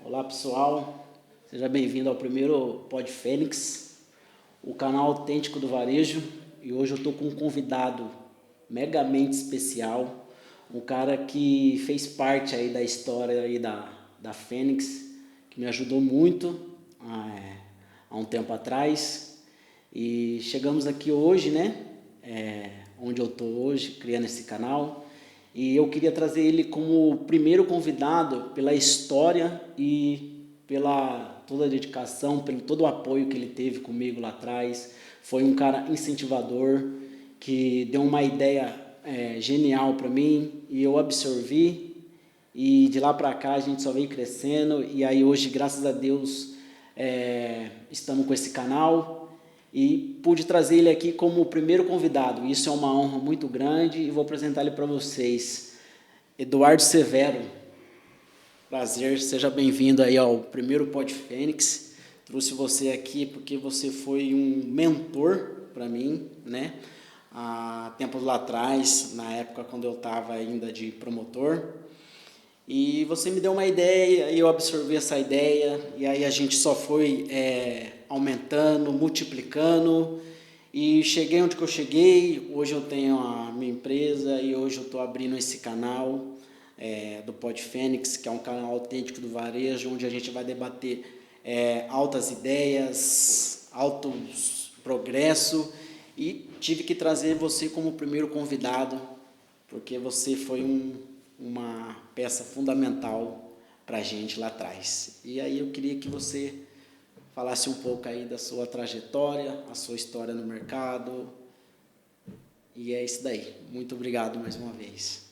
Olá pessoal, seja bem-vindo ao primeiro Pod Fênix, o canal autêntico do varejo. E hoje eu estou com um convidado megamente especial, um cara que fez parte aí da história aí da Fênix, que me ajudou muito há um tempo atrás. E chegamos aqui hoje, né? Onde eu estou hoje, criando esse canal. E eu queria trazer ele como primeiro convidado pela história e pela toda a dedicação, pelo todo o apoio que ele teve comigo lá atrás. Foi um cara incentivador, que deu uma ideia genial para mim e eu absorvi. E de lá para cá a gente só veio crescendo. E aí hoje, graças a Deus, estamos com esse canal. E pude trazer ele aqui como o primeiro convidado. Isso é uma honra muito grande e vou apresentar ele para vocês. Eduardo Severo. Prazer, seja bem-vindo aí ao primeiro Pod Fênix. Trouxe você aqui porque você foi um mentor para mim, né? Há tempos lá atrás, na época quando eu estava ainda de promotor. E você me deu uma ideia e eu absorvi essa ideia e aí a gente só foi aumentando, multiplicando e cheguei onde que eu cheguei. Hoje eu tenho a minha empresa e hoje eu estou abrindo esse canal do Pod Fênix, que é um canal autêntico do varejo, onde a gente vai debater altas ideias, altos progresso, e tive que trazer você como primeiro convidado, porque você foi uma peça fundamental para a gente lá atrás. E aí eu queria que você falasse um pouco aí da sua trajetória, a sua história no mercado, e é isso daí. Muito obrigado mais uma vez.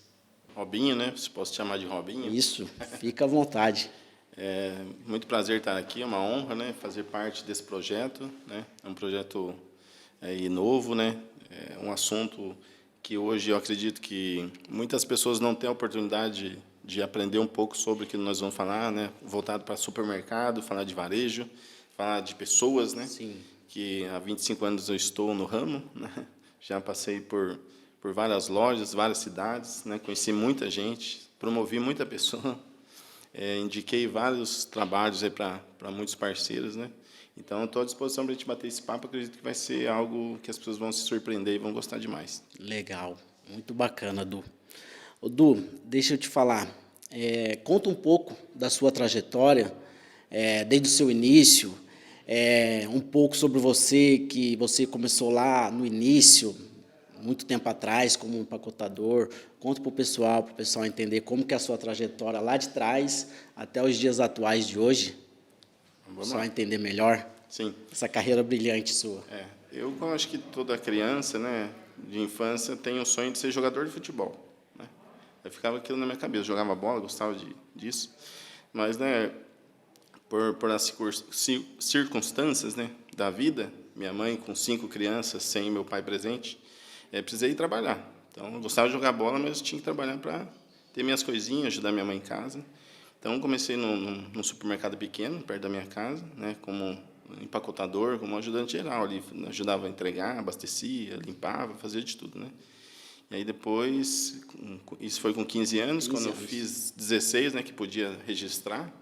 Robinho, né? Se posso te chamar de Robinho? Isso, fica à vontade. Muito prazer estar aqui, é uma honra, né? Fazer parte desse projeto, né? É um projeto novo, né? É um assunto que hoje eu acredito que muitas pessoas não têm a oportunidade de aprender um pouco sobre o que nós vamos falar, né? Voltado para supermercado, falar de varejo, falar de pessoas, né? Sim. Que há 25 anos eu estou no ramo, né? Já passei por várias lojas, várias cidades, né? Conheci muita gente, promovi muita pessoa, indiquei vários trabalhos para muitos parceiros, né? Então, estou à disposição para a gente bater esse papo. Acredito que vai ser algo que as pessoas vão se surpreender e vão gostar demais. Legal, muito bacana, Du. Ô, Du, deixa eu te falar, conta um pouco da sua trajetória, desde o seu início, um pouco sobre você, que você começou lá no início, muito tempo atrás, como empacotador. Conta para o pessoal entender como que é a sua trajetória lá de trás até os dias atuais de hoje, só entender melhor Sim. essa carreira brilhante sua. Eu acho que toda criança, né, de infância, tem o sonho de ser jogador de futebol, né? Eu ficava aquilo na minha cabeça, jogava bola, gostava disso, mas, né, por as circunstâncias, né, da vida, minha mãe com 5 crianças, sem meu pai presente, precisei trabalhar. Então, eu gostava de jogar bola, mas eu tinha que trabalhar para ter minhas coisinhas, ajudar minha mãe em casa. Então, comecei num supermercado pequeno, perto da minha casa, né, como empacotador, como ajudante geral ali, ajudava a entregar, abastecia, limpava, fazia de tudo, né? E aí depois, isso foi com 15 anos, quando eu fiz 16, né, que podia registrar,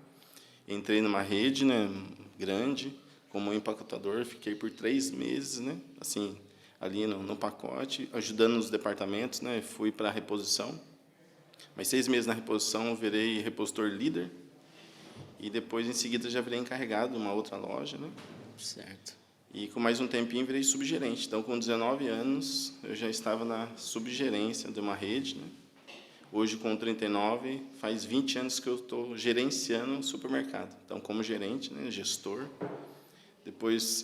entrei numa rede, né, grande, como empacotador, fiquei por 3 meses, né, assim, ali no pacote, ajudando nos departamentos, né, fui para a reposição. Mas 6 meses na reposição, eu virei repositor líder. E depois, em seguida, já virei encarregado de uma outra loja, né? Certo. E com mais um tempinho, virei subgerente. Então, com 19 anos, eu já estava na subgerência de uma rede, né? Hoje, com 39, faz 20 anos que eu estou gerenciando o supermercado. Então, como gerente, né, gestor. Depois,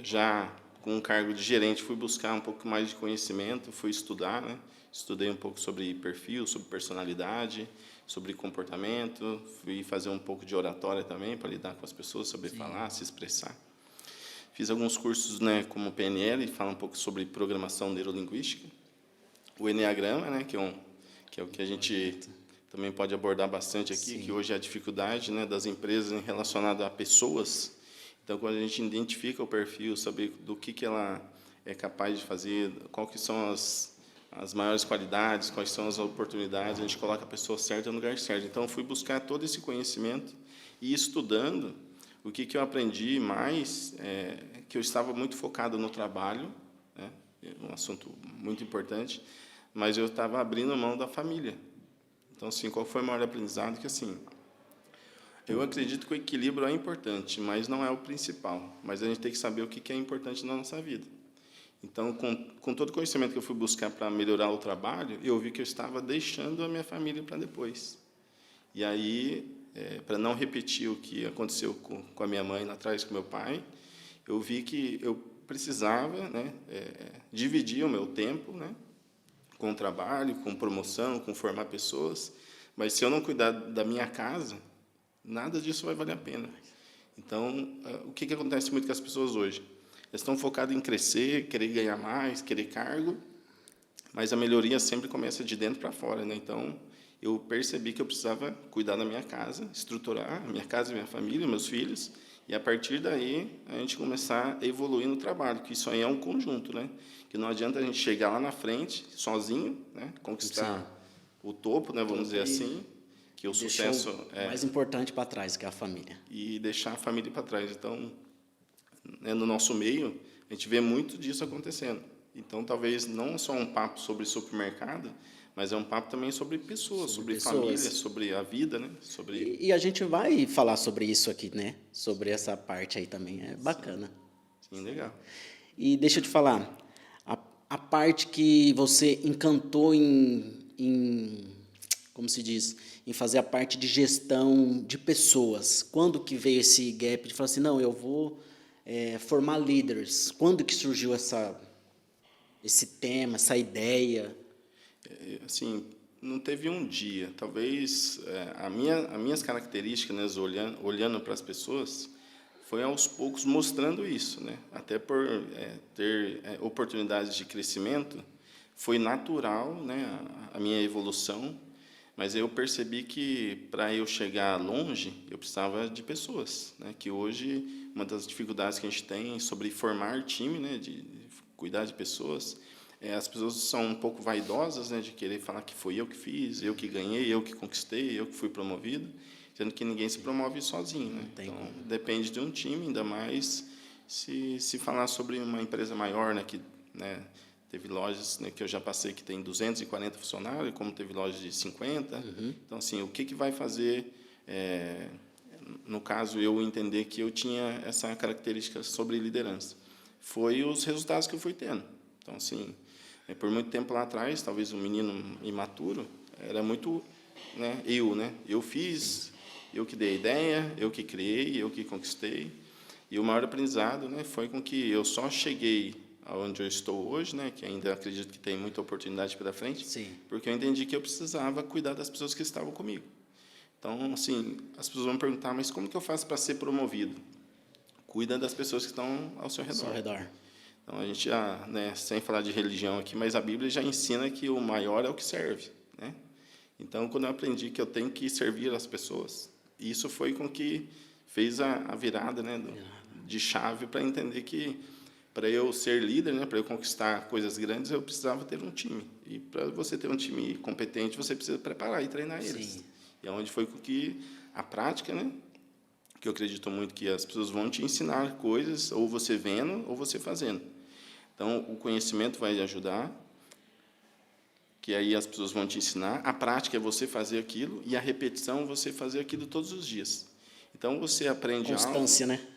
já com o cargo de gerente, fui buscar um pouco mais de conhecimento, fui estudar, né? Estudei um pouco sobre perfil, sobre personalidade, sobre comportamento, fui fazer um pouco de oratória também, para lidar com as pessoas, saber falar, se expressar. Fiz alguns cursos, né, como PNL, fala um pouco sobre programação neurolinguística. O Enneagrama, né, que é o que a gente também pode abordar bastante aqui, que hoje é a dificuldade, né, das empresas relacionada a pessoas. Então, quando a gente identifica o perfil, saber do que ela é capaz de fazer, quais que são as maiores qualidades, quais são as oportunidades, a gente coloca a pessoa certa no lugar certo. Então, eu fui buscar todo esse conhecimento E estudando, o que eu aprendi mais que eu estava muito focado no trabalho, né? Um assunto muito importante, mas eu estava abrindo mão da família. Então, assim, qual foi o maior aprendizado? Que, assim, eu acredito que o equilíbrio é importante, mas não é o principal. Mas a gente tem que saber o que é importante na nossa vida. Então, com todo o conhecimento que eu fui buscar para melhorar o trabalho, eu vi que eu estava deixando a minha família para depois. E aí, para não repetir o que aconteceu com a minha mãe lá atrás, com meu pai, eu vi que eu precisava, né, dividir o meu tempo, né, com o trabalho, com promoção, com formar pessoas, mas se eu não cuidar da minha casa, nada disso vai valer a pena. Então, o que acontece muito com as pessoas hoje? Elas estão focadas em crescer, querer ganhar mais, querer cargo, mas a melhoria sempre começa de dentro para fora, né? Então, eu percebi que eu precisava cuidar da minha casa, estruturar a minha casa, minha família, meus filhos, e a partir daí a gente começar a evoluir no trabalho, que isso aí é um conjunto, né? Que não adianta a gente chegar lá na frente sozinho, né? Conquistar o topo, né? Vamos dizer assim, que o sucesso é mais importante para trás, que é a família. E deixar a família para trás. Então, né, no nosso meio, a gente vê muito disso acontecendo. Então, talvez não só um papo sobre supermercado, mas é um papo também sobre pessoas, sobre família, sobre a vida, né? E a gente vai falar sobre isso aqui, né? Sobre essa parte aí também, é bacana. Sim, legal. E deixa eu te falar, a parte que você encantou como se diz, em fazer a parte de gestão de pessoas. Quando que veio esse gap de falar assim, não, eu vou formar líderes? Quando que surgiu esse tema, essa ideia? Assim, não teve um dia. Talvez as minhas características, né, olhando para as pessoas, foi aos poucos mostrando isso, né? Até por ter oportunidades de crescimento, foi natural, né, a minha evolução. Mas eu percebi que, para eu chegar longe, eu precisava de pessoas, né? Que hoje, uma das dificuldades que a gente tem sobre formar time, né? De cuidar de pessoas, as pessoas são um pouco vaidosas, né? De querer falar que foi eu que fiz, eu que ganhei, eu que conquistei, eu que fui promovido, sendo que ninguém se promove sozinho, né? Então, depende de um time, ainda mais se falar sobre uma empresa maior, né? Que, né? Teve lojas, né, que eu já passei que tem 240 funcionários, como teve lojas de 50. Então, assim, o que vai fazer, no caso, eu entender que eu tinha essa característica sobre liderança? Foi os resultados que eu fui tendo. Então, assim, por muito tempo lá atrás, talvez um menino imaturo, era muito, né, eu fiz, eu que dei a ideia, eu que criei, eu que conquistei. E o maior aprendizado, né, foi com que eu só cheguei onde eu estou hoje, né, que ainda acredito que tem muita oportunidade pela frente, Sim. Porque eu entendi que eu precisava cuidar das pessoas que estavam comigo. Então, assim, as pessoas vão me perguntar, mas como que eu faço para ser promovido? Cuida das pessoas que estão ao seu redor. Então, a gente já, né, sem falar de religião aqui, mas a Bíblia já ensina que o maior é o que serve, né? Então, quando eu aprendi que eu tenho que servir as pessoas, isso foi com que fez a virada, né, de chave para entender que para eu ser líder, né, para eu conquistar coisas grandes, eu precisava ter um time. E para você ter um time competente, você precisa preparar e treinar eles. Sim. E é onde foi que a prática, né, que eu acredito muito que as pessoas vão te ensinar coisas, ou você vendo, ou você fazendo. Então, o conhecimento vai te ajudar, que aí as pessoas vão te ensinar. A prática é você fazer aquilo, e a repetição, você fazer aquilo todos os dias. Então, você aprende Constância, algo, né?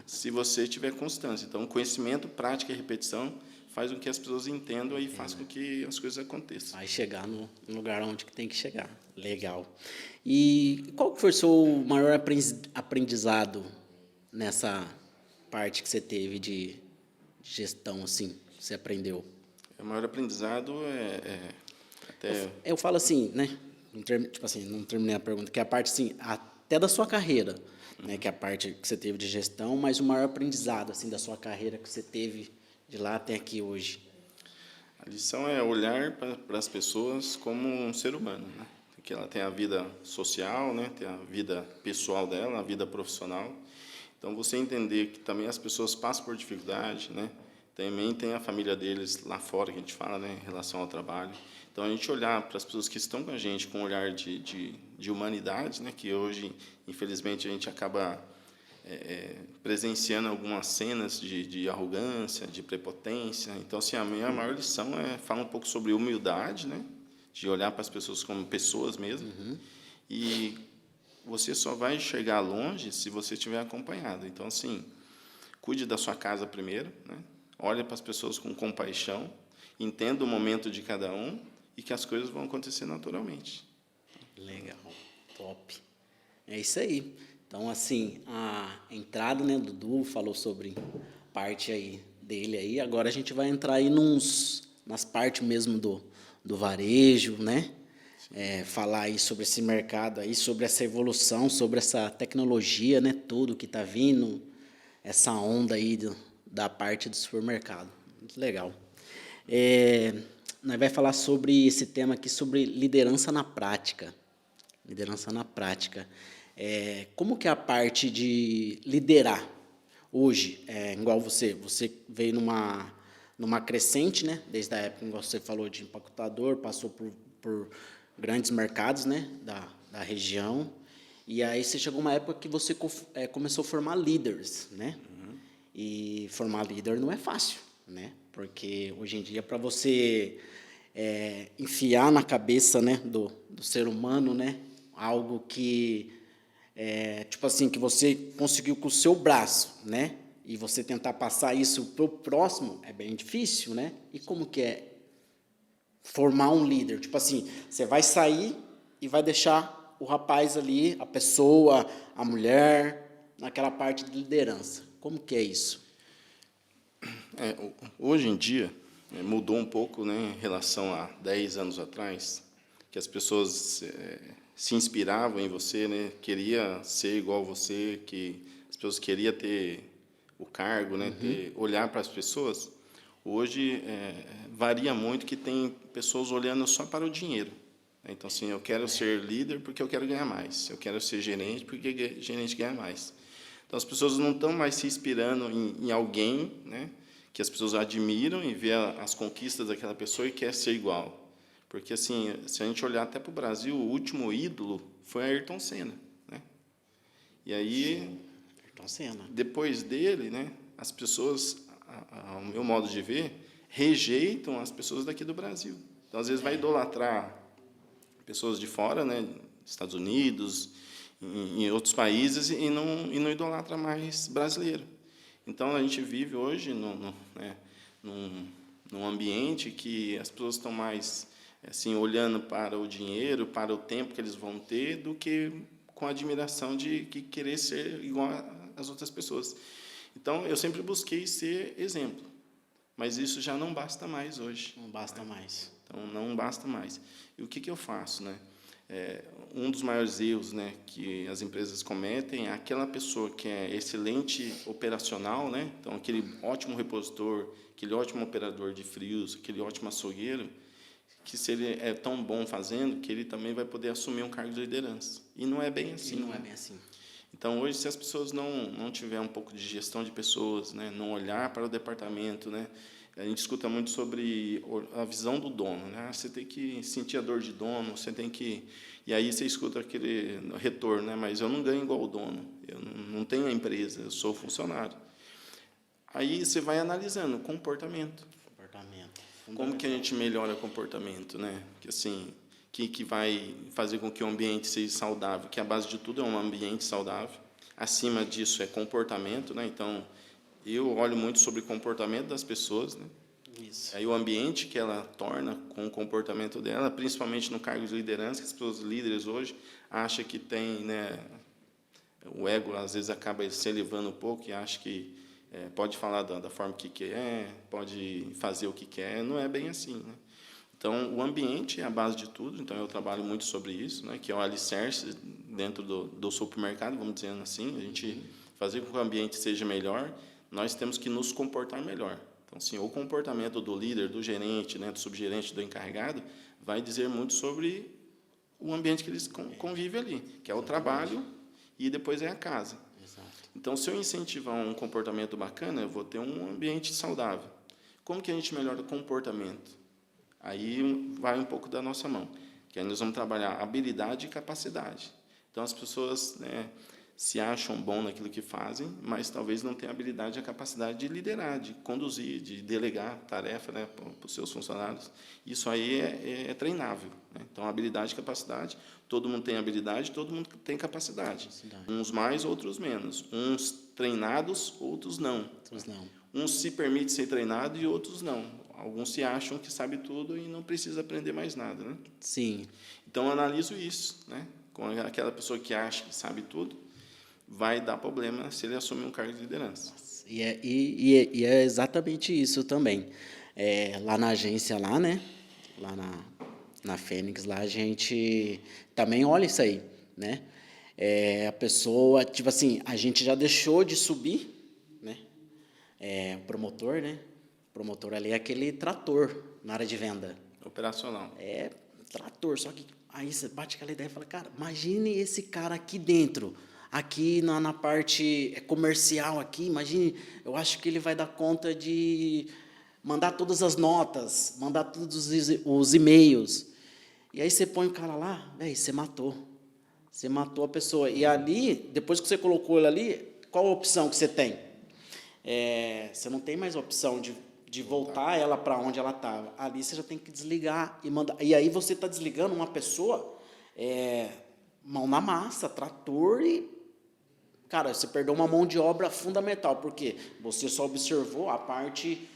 se você tiver constância. Então, conhecimento, prática e repetição faz com que as pessoas entendam e faz com que as coisas aconteçam. Vai chegar no lugar onde que tem que chegar. Legal. E qual que foi o seu maior aprendizado nessa parte que você teve de gestão, assim, que você aprendeu? O maior aprendizado até... Eu falo assim, né? Tipo assim, não terminei a pergunta, que é a parte, assim, até da sua carreira, né? Que é a parte que você teve de gestão, mas o maior aprendizado, assim, da sua carreira que você teve de lá até aqui hoje. A lição é olhar para as pessoas como um ser humano, né? Que ela tem a vida social, né? Tem a vida pessoal dela, a vida profissional. Então, você entender que também as pessoas passam por dificuldade, né? Também tem a família deles lá fora, que a gente fala, né? Em relação ao trabalho. Então, a gente olhar para as pessoas que estão com a gente com um olhar de de humanidade, né, que hoje, infelizmente, a gente acaba presenciando algumas cenas de arrogância, de prepotência. Então, assim, a minha maior lição é falar um pouco sobre humildade, né, de olhar para as pessoas como pessoas mesmo. E você só vai chegar longe se você estiver acompanhado. Então, assim, cuide da sua casa primeiro, né? Olhe para as pessoas com compaixão, entenda o momento de cada um e que as coisas vão acontecer naturalmente. Legal, top. É isso aí. Então, assim, a entrada, né, do Dudu falou sobre parte aí dele aí. Agora a gente vai entrar aí nas partes mesmo do varejo, né? Falar aí sobre esse mercado aí, sobre essa evolução, sobre essa tecnologia, né? Tudo que está vindo, essa onda aí da parte do supermercado. Muito legal. Nós vai falar sobre esse tema aqui, sobre liderança na prática. Liderança na prática. Como que é a parte de liderar hoje? Igual você veio numa crescente, né? Desde a época que você falou de empacotador, passou por grandes mercados, né? Da região. E aí você chegou uma época que você começou a formar líderes, né? E formar líder não é fácil, né? Porque hoje em dia, para você enfiar na cabeça, né, do ser humano, né, algo que tipo assim, que você conseguiu com o seu braço, né, e você tentar passar isso para o próximo é bem difícil, né? E como que é formar um líder? Tipo assim, você vai sair e vai deixar o rapaz ali, a pessoa, a mulher, naquela parte de liderança. Como que é isso? Hoje em dia, mudou um pouco, né, em relação a 10 anos atrás, que as pessoas se inspiravam em você, né, queria ser igual a você, que as pessoas queriam ter o cargo, né, olhar para as pessoas. Hoje varia muito, que tem pessoas olhando só para o dinheiro. Então, assim, eu quero ser líder porque eu quero ganhar mais. Eu quero ser gerente porque gerente ganha mais. Então, as pessoas não estão mais se inspirando em alguém, né, que as pessoas admiram e vê as conquistas daquela pessoa e quer ser igual. Porque, assim, se a gente olhar até para o Brasil, o último ídolo foi Ayrton Senna, né? E aí, Ayrton Senna. depois dele, né, as pessoas, ao meu modo de ver, rejeitam as pessoas daqui do Brasil. Então, às vezes, vai idolatrar pessoas de fora, né, Estados Unidos, em outros países, e não idolatra mais brasileiro. Então, a gente vive hoje num ambiente que as pessoas estão mais assim, olhando para o dinheiro, para o tempo que eles vão ter, do que com a admiração de querer ser igual às outras pessoas. Então, eu sempre busquei ser exemplo, mas isso já não basta mais hoje. Não basta mais. Então, não basta mais. E o que eu faço, né? Um dos maiores erros, né, que as empresas cometem é aquela pessoa que é excelente operacional, né? Então, aquele ótimo repositor, aquele ótimo operador de frios, aquele ótimo açougueiro, que se ele é tão bom fazendo, que ele também vai poder assumir um cargo de liderança. E não é bem assim. E não é bem assim. Então, hoje, se as pessoas não tiverem um pouco de gestão de pessoas, né, não olhar para o departamento, né, a gente escuta muito sobre a visão do dono, né? Você tem que sentir a dor de dono, você tem que... E aí você escuta aquele retorno, né? Mas eu não ganho igual o dono, eu não tenho a empresa, eu sou funcionário. Aí você vai analisando o comportamento. Como que a gente melhora o comportamento, né? Que assim, que vai fazer com que o ambiente seja saudável, que a base de tudo é um ambiente saudável. Acima disso é comportamento, né? Então, eu olho muito sobre o comportamento das pessoas, né? Isso. Aí o ambiente que ela torna com o comportamento dela, principalmente no cargo de liderança, que as pessoas líderes hoje acham que tem, né? O ego às vezes acaba se elevando um pouco e acha que pode falar da forma que quer, pode fazer o que quer, não é bem assim, né? Então, o ambiente é a base de tudo, então eu trabalho muito sobre isso, né, que é o alicerce dentro do supermercado, vamos dizer assim, a gente fazer com que o ambiente seja melhor, nós temos que nos comportar melhor. Então, assim, o comportamento do líder, do gerente, né, do subgerente, do encarregado, vai dizer muito sobre o ambiente que eles convivem ali, que é o trabalho e depois é a casa. Exato. Então, se eu incentivar um comportamento bacana, eu vou ter um ambiente saudável. Como que a gente melhora o comportamento? Aí vai um pouco da nossa mão. que aí nós vamos trabalhar habilidade e capacidade. Então, as pessoas, né, se acham bom naquilo que fazem, mas talvez não tenham a habilidade e a capacidade de liderar, de conduzir, de delegar tarefa, né, para os seus funcionários. Isso aí é treinável, né? Então, habilidade e capacidade, todo mundo tem habilidade, todo mundo tem capacidade. Uns mais, outros menos. Uns treinados, outros não. Outros não. Uns se permite ser treinado e outros não. Alguns se acham que sabe tudo e não precisa aprender mais nada, né? Sim. Então, eu analiso isso, né? Com aquela pessoa que acha que sabe tudo, vai dar problema se ele assumir um cargo de liderança. E é exatamente isso também. Lá na agência, lá, né? Lá na Fênix, lá a gente também olha isso aí, né? A pessoa, tipo assim, a gente já deixou de subir, né? O promotor, né? O promotor ali é aquele trator na área de venda. Operacional. Trator, só que aí você bate aquela ideia e fala, cara, imagine esse cara aqui dentro, aqui na parte comercial aqui, imagine, eu acho que ele vai dar conta de mandar todas as notas, mandar todos os e-mails. E aí você põe o cara lá, velho, você matou a pessoa. E ali, depois que você colocou ele ali, qual a opção que você tem? Você não tem mais a opção de voltar ela para onde ela estava. Ali você já tem que desligar e mandar. E aí você está desligando uma pessoa, mão na massa, trator e... Cara, você perdeu uma mão de obra fundamental, porque você só observou a parte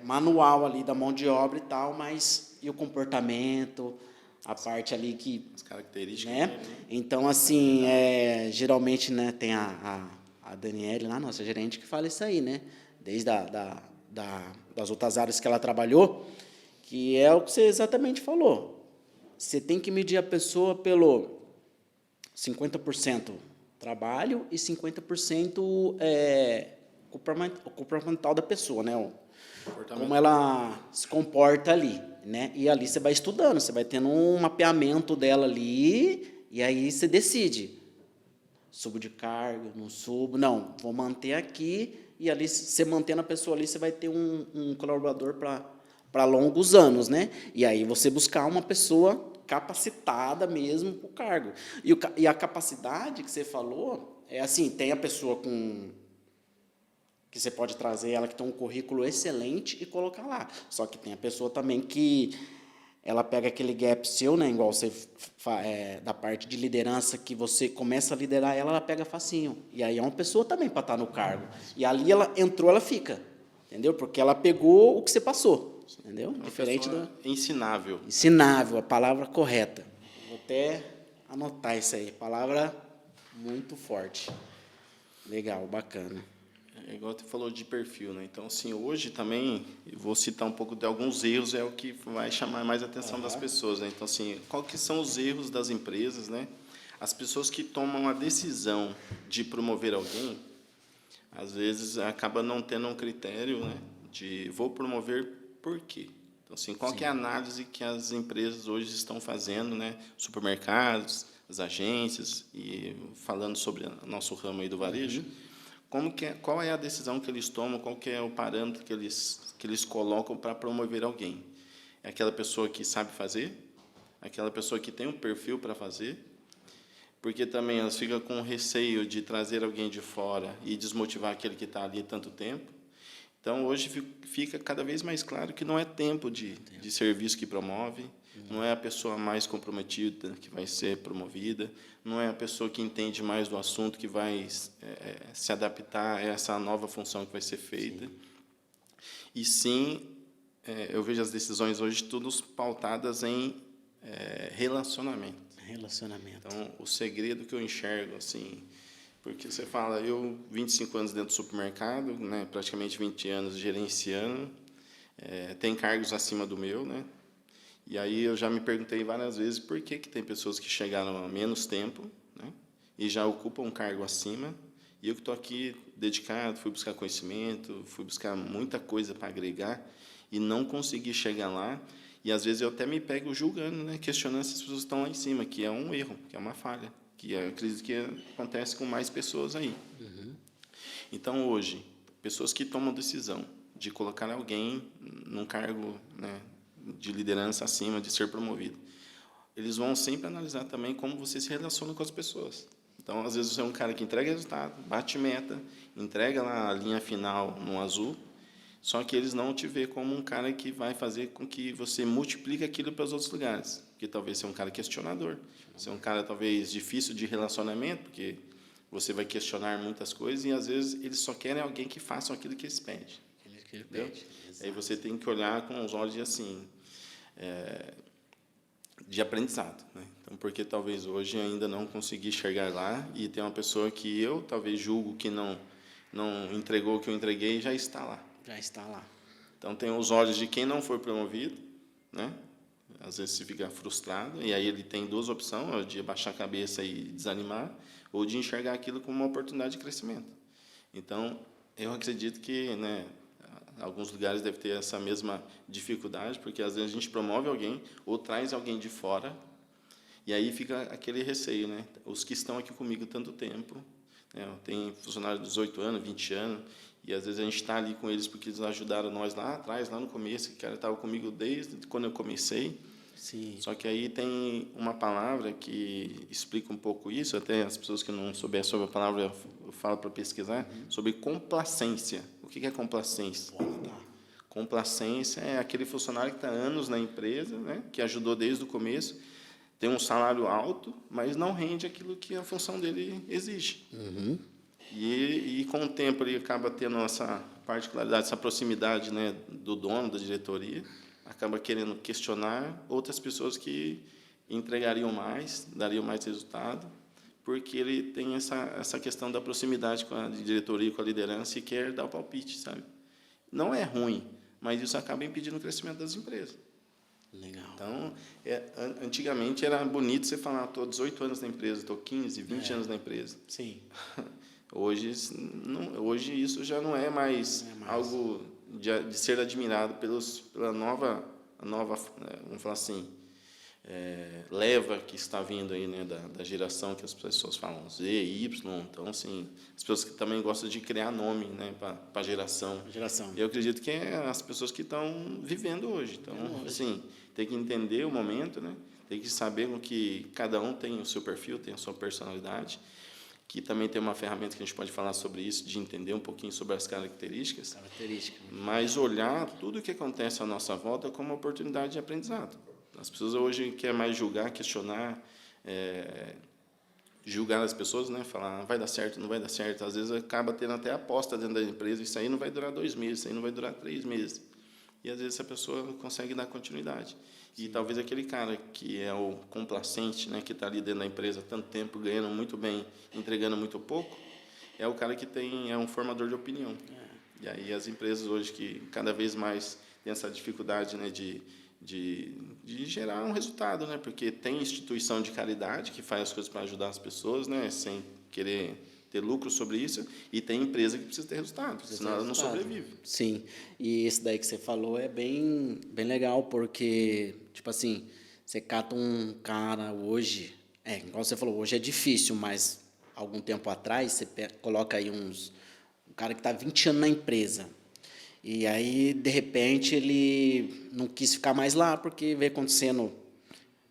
manual ali da mão de obra e tal, mas e o comportamento, a parte ali que... As características, né? Então, assim, geralmente, né, tem a Daniele lá, nossa gerente, que fala isso aí, né? Desde das outras áreas que ela trabalhou, que é o que você exatamente falou. Você tem que medir a pessoa pelo 50% trabalho e 50% comportamental da pessoa, né? Como ela se comporta ali, né? E ali você vai estudando, você vai tendo um mapeamento dela ali, e aí você decide. Subo de cargo, não subo, não, vou manter aqui, e ali, você mantendo a pessoa ali, você vai ter um colaborador para longos anos, né? E aí você buscar uma pessoa capacitada mesmo para o cargo. E a capacidade que você falou, assim, tem a pessoa que você pode trazer ela que tem um currículo excelente e colocar lá. Só que tem a pessoa também que ela pega aquele gap seu, né, igual você da parte de liderança, que você começa a liderar ela pega facinho. E aí é uma pessoa também para estar no cargo. E ali ela entrou, ela fica. Entendeu? Porque ela pegou o que você passou. Entendeu? Diferente do... Ensinável. Ensinável, a palavra correta. Vou até anotar isso aí. Palavra muito forte. Legal, bacana. Igual você falou de perfil, né? Então, assim, hoje também, eu vou citar um pouco de alguns erros, é o que vai chamar mais a atenção das pessoas, né? Então, assim, qual que são os erros das empresas, né? As pessoas que tomam a decisão de promover alguém, às vezes, acaba não tendo um critério, né? De vou promover por quê? Então, assim, qual que é a análise que as empresas hoje estão fazendo, né? Supermercados, as agências, e falando sobre o nosso ramo aí do varejo, qual é a decisão que eles tomam, qual que é o parâmetro que eles colocam para promover alguém? É aquela pessoa que sabe fazer? Aquela pessoa que tem um perfil para fazer? Porque também elas ficam com receio de trazer alguém de fora e desmotivar aquele que está ali tanto tempo. Então, hoje fica cada vez mais claro que não é tempo de serviço que promove, não é a pessoa mais comprometida que vai ser promovida, não é a pessoa que entende mais do assunto que vai se adaptar a essa nova função que vai ser feita. Sim. E sim, eu vejo as decisões hoje todas pautadas em relacionamento. Relacionamento. Então, o segredo que eu enxergo, assim, porque você fala, eu 25 anos dentro do supermercado, né, praticamente 20 anos gerenciando, tem cargos acima do meu, né? E aí eu já me perguntei várias vezes por que tem pessoas que chegaram há menos tempo, né, e já ocupam um cargo acima, e eu que estou aqui dedicado, fui buscar conhecimento, fui buscar muita coisa para agregar, e não consegui chegar lá, e às vezes eu até me pego julgando, né, questionando se as pessoas estão lá em cima, que é um erro, que é uma falha, que eu acredito que acontece com mais pessoas aí. Então, hoje, pessoas que tomam decisão de colocar alguém num cargo, né, de liderança acima, de ser promovido. Eles vão sempre analisar também como você se relaciona com as pessoas. Então, às vezes, você é um cara que entrega resultado, bate meta, entrega lá a linha final no azul, só que eles não te vê como um cara que vai fazer com que você multiplique aquilo para os outros lugares. Porque talvez você é um cara questionador, você é um cara talvez difícil de relacionamento, porque você vai questionar muitas coisas e, às vezes, eles só querem alguém que faça aquilo que eles pedem. Aí você tem que olhar com os olhos de, assim, de aprendizado, né? Então, porque talvez hoje ainda não consegui chegar lá e tem uma pessoa que eu talvez julgo que não entregou o que eu entreguei e já está lá. Já está lá. Então, tem os olhos de quem não foi promovido, né? Às vezes se fica frustrado, e aí ele tem duas opções, de baixar a cabeça e desanimar, ou de enxergar aquilo como uma oportunidade de crescimento. Então, eu acredito que, né, alguns lugares devem ter essa mesma dificuldade, porque às vezes a gente promove alguém ou traz alguém de fora, e aí fica aquele receio, né? Os que estão aqui comigo tanto tempo, né? Tem funcionário de 18 anos, 20 anos, e às vezes a gente está ali com eles porque eles ajudaram nós lá atrás, lá no começo, que o cara estava comigo desde quando eu comecei. Sim. Só que aí tem uma palavra que explica um pouco isso, até as pessoas que não souberem sobre a palavra, eu falo para pesquisar, sobre complacência. O que é complacência? Complacência é aquele funcionário que está anos na empresa, né, que ajudou desde o começo, tem um salário alto, mas não rende aquilo que a função dele exige. E com o tempo ele acaba tendo essa particularidade, essa proximidade, né, do dono, da diretoria, acaba querendo questionar outras pessoas que entregariam mais, dariam mais resultado, porque ele tem essa questão da proximidade com a diretoria, com a liderança, e quer dar o palpite, sabe? Não é ruim, mas isso acaba impedindo o crescimento das empresas. Legal. Então, antigamente era bonito você falar, estou 18 anos na empresa, estou 15, 20 anos na empresa. Sim. Hoje isso já não é mais, algo de ser admirado pela nova, vamos falar assim, leva que está vindo aí, né, da geração que as pessoas falam Z, Y. Então, assim, as pessoas que também gostam de criar nome, né, para a geração. Eu acredito que é as pessoas que estão vivendo hoje. Então, assim, tem que entender o momento, né? Tem que saber que cada um tem o seu perfil, tem a sua personalidade, que também tem uma ferramenta que a gente pode falar sobre isso, de entender um pouquinho sobre as características. Mas olhar tudo o que acontece à nossa volta como uma oportunidade de aprendizado. As pessoas hoje querem mais julgar, questionar, julgar as pessoas, né? Falar, vai dar certo, não vai dar certo. Às vezes acaba tendo até aposta dentro da empresa, isso aí não vai durar 2 meses, isso aí não vai durar 3 meses. E às vezes essa pessoa consegue dar continuidade. E talvez aquele cara que é o complacente, né, que está ali dentro da empresa há tanto tempo, ganhando muito bem, entregando muito pouco, é o cara que é um formador de opinião. E aí as empresas hoje que cada vez mais têm essa dificuldade, né, de gerar um resultado, né, porque tem instituição de caridade que faz as coisas para ajudar as pessoas, né, sem querer ter lucro sobre isso, e tem empresa que precisa ter resultado, senão ela não sobrevive. Sim, e esse daí que você falou é bem legal, porque, tipo assim, você cata um cara hoje, igual você falou, hoje é difícil, mas algum tempo atrás, você coloca aí um cara que está 20 anos na empresa, e aí, de repente, ele não quis ficar mais lá, porque veio acontecendo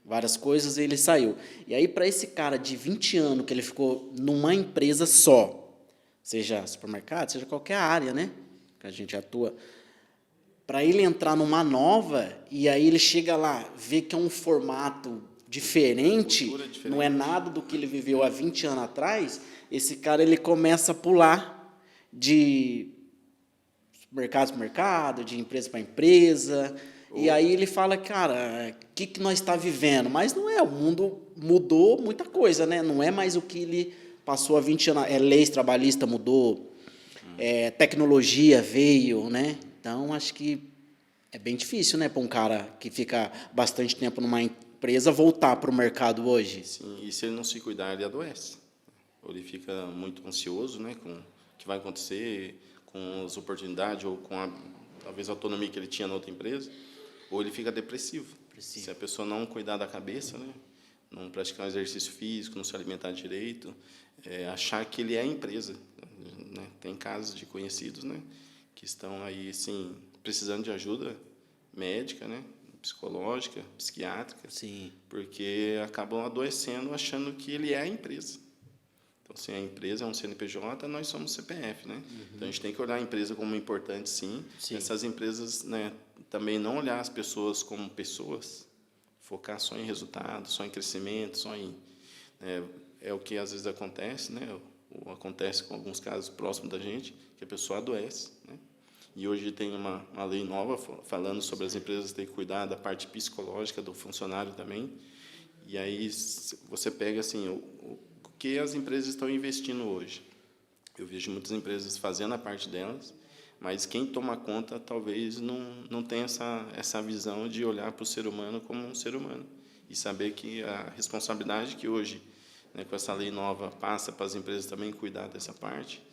várias coisas, e ele saiu. E aí, para esse cara de 20 anos, que ele ficou numa empresa só, seja supermercado, seja qualquer área, né, que a gente atua, para ele entrar numa nova, e aí ele chega lá, vê que é um formato diferente, não é nada do que ele viveu há 20 anos atrás, esse cara ele começa a pular de mercado para mercado, de empresa para empresa. E aí ele fala, cara, o que nós está vivendo? Mas não é, o mundo mudou muita coisa, né? Não é mais o que ele passou há 20 anos. Leis trabalhistas mudou, tecnologia veio, né? Então, acho que é bem difícil, né, para um cara que fica bastante tempo numa empresa voltar para o mercado hoje. Sim, e se ele não se cuidar, ele adoece. Ou ele fica muito ansioso, né, com o que vai acontecer, com as oportunidades, ou com talvez a autonomia que ele tinha na outra empresa. Ou ele fica depressivo. Se a pessoa não cuidar da cabeça, né, não praticar um exercício físico, não se alimentar direito, achar que ele é a empresa. Né? Tem casos de conhecidos, né, que estão aí, assim, precisando de ajuda médica, né, psicológica, psiquiátrica, Sim. porque acabam adoecendo achando que ele é a empresa. Então, se a empresa é um CNPJ, nós somos CPF, né? Então, a gente tem que olhar a empresa como importante, sim. Essas empresas, né, também não olhar as pessoas como pessoas, focar só em resultado, só em crescimento, só em... é o que às vezes acontece, né? Ou acontece com alguns casos próximos da gente, que a pessoa adoece, né? E hoje tem uma lei nova falando sobre as empresas terem que cuidar da parte psicológica do funcionário também. E aí você pega assim, o que as empresas estão investindo hoje. Eu vejo muitas empresas fazendo a parte delas, mas quem toma conta talvez não tenha essa visão de olhar para o ser humano como um ser humano e saber que a responsabilidade que hoje, né, com essa lei nova, passa para as empresas também cuidar dessa parte.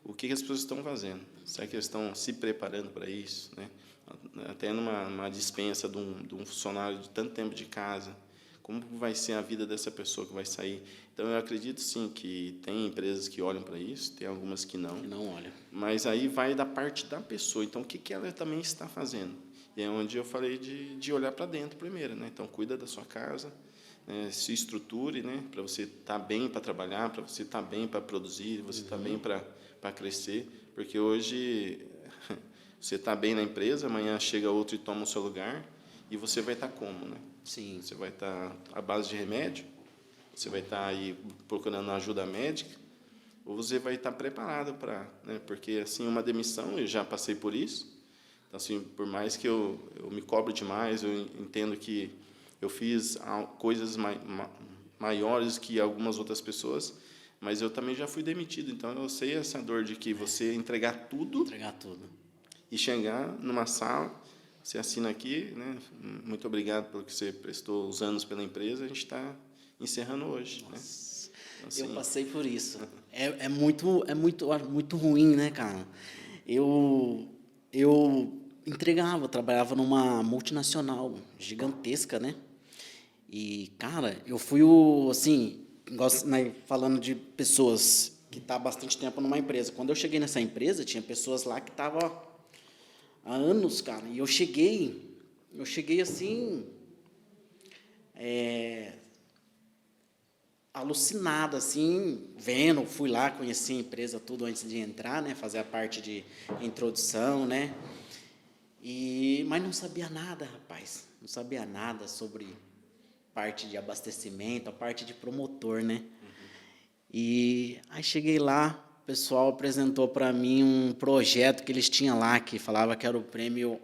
O que as pessoas estão fazendo? Será que eles estão se preparando para isso, né? Até numa dispensa de um funcionário de tanto tempo de casa, como vai ser a vida dessa pessoa que vai sair? Então, eu acredito, sim, que tem empresas que olham para isso, tem algumas que não. Que não olham. Mas aí vai da parte da pessoa. Então, o que ela também está fazendo? E é onde eu falei de olhar para dentro primeiro, né? Então, cuida da sua casa, né? Se estruture, né? Para você estar bem para trabalhar, para você estar bem para produzir, você estar bem para crescer. Porque hoje você está bem na empresa, amanhã chega outro e toma o seu lugar, e você vai estar como, né? Sim. Você vai estar à base de remédio, você vai estar aí procurando ajuda médica, ou você vai estar preparado para, né? Porque assim, uma demissão, eu já passei por isso. Então, assim, por mais que eu me cobre demais, eu entendo que eu fiz coisas maiores que algumas outras pessoas, mas eu também já fui demitido. Então, eu sei essa dor de que você entregar tudo e chegar numa sala, você assina aqui, né? Muito obrigado pelo que você prestou os anos pela empresa, a gente está encerrando hoje, né? Então, assim, eu passei por isso. É muito ruim, né, cara? Eu trabalhava numa multinacional gigantesca, né? E, cara, eu fui assim, né, falando de pessoas que estão há bastante tempo numa empresa. Quando eu cheguei nessa empresa, tinha pessoas lá que estavam há anos, cara. E eu cheguei assim, alucinado, assim, vendo. Fui lá, conheci a empresa tudo antes de entrar, né? Fazer a parte de introdução, né? Mas não sabia nada, rapaz. Não sabia nada sobre parte de abastecimento, a parte de promotor, né? E aí cheguei lá, o pessoal apresentou para mim um projeto que eles tinham lá, que falava que era um prêmio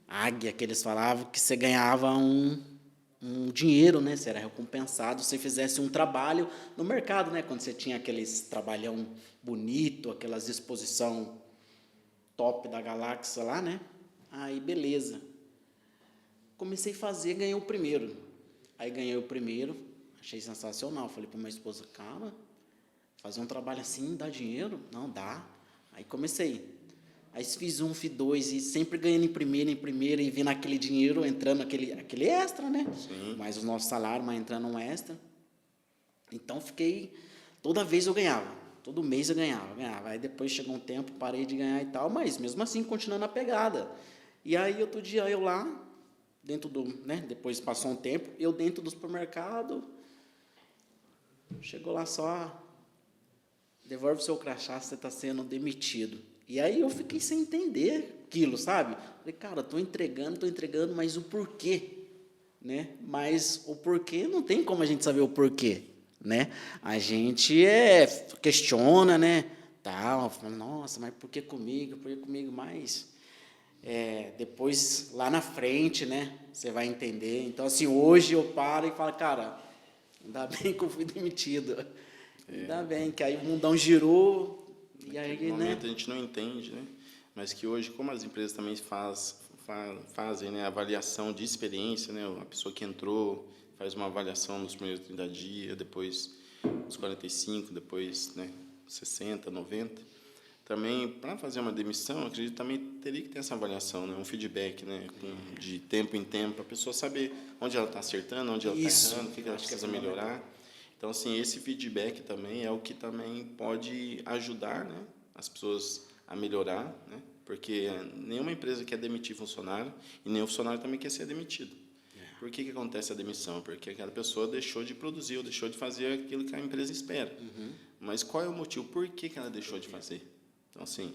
Águia, que eles falavam, que você ganhava um dinheiro, né? Você era recompensado se fizesse um trabalho no mercado, né? Quando você tinha aqueles trabalhão bonito, aquelas exposição top da galáxia lá, né? Aí, beleza. Comecei a fazer, ganhei o primeiro. Aí ganhei o primeiro, achei sensacional. Falei para minha esposa, cara, fazer um trabalho assim dá dinheiro? Não, dá. Aí comecei. Aí fiz um, fiz dois, e sempre ganhando em primeira, e vendo aquele dinheiro entrando, aquele extra, né? sim. Mais o nosso salário, mas entrando um extra. Então, toda vez eu ganhava. Todo mês eu ganhava. Aí depois chegou um tempo, parei de ganhar e tal, mas mesmo assim, continuando a pegada. E aí, outro dia, eu lá, dentro do, né? Depois passou um tempo, eu dentro do supermercado, chegou lá só, devolve o seu crachá, você está sendo demitido. E aí eu fiquei sem entender aquilo, sabe? Falei, cara, estou entregando, mas o porquê, né? Mas o porquê, não tem como a gente saber o porquê, né? A gente questiona, né? Tal, fala, nossa, mas por que comigo? Por que comigo? Mas depois, lá na frente, né? Você vai entender. Então, assim, hoje eu paro e falo, cara, ainda bem que eu fui demitido. Ainda bem que aí o mundão girou. E aí, naquele momento a gente não entende, né? Mas que hoje, como as empresas também fazem, né, avaliação de experiência, né? A pessoa que entrou faz uma avaliação nos primeiros 30 dias, depois nos 45, depois, né, 60, 90. Também, para fazer uma demissão, acredito também teria que ter essa avaliação, né? Um feedback, né? De tempo em tempo, para a pessoa saber onde ela está acertando, onde ela está errando, o que ela precisa melhorar. Então, assim, esse feedback também é o que também pode ajudar, né, as pessoas a melhorar, né, Porque nenhuma empresa quer demitir funcionário e nenhum funcionário também quer ser demitido. Por que acontece a demissão? Porque aquela pessoa deixou de produzir ou deixou de fazer aquilo que a empresa espera. Mas qual é o motivo? Por que ela deixou de fazer? Então, assim,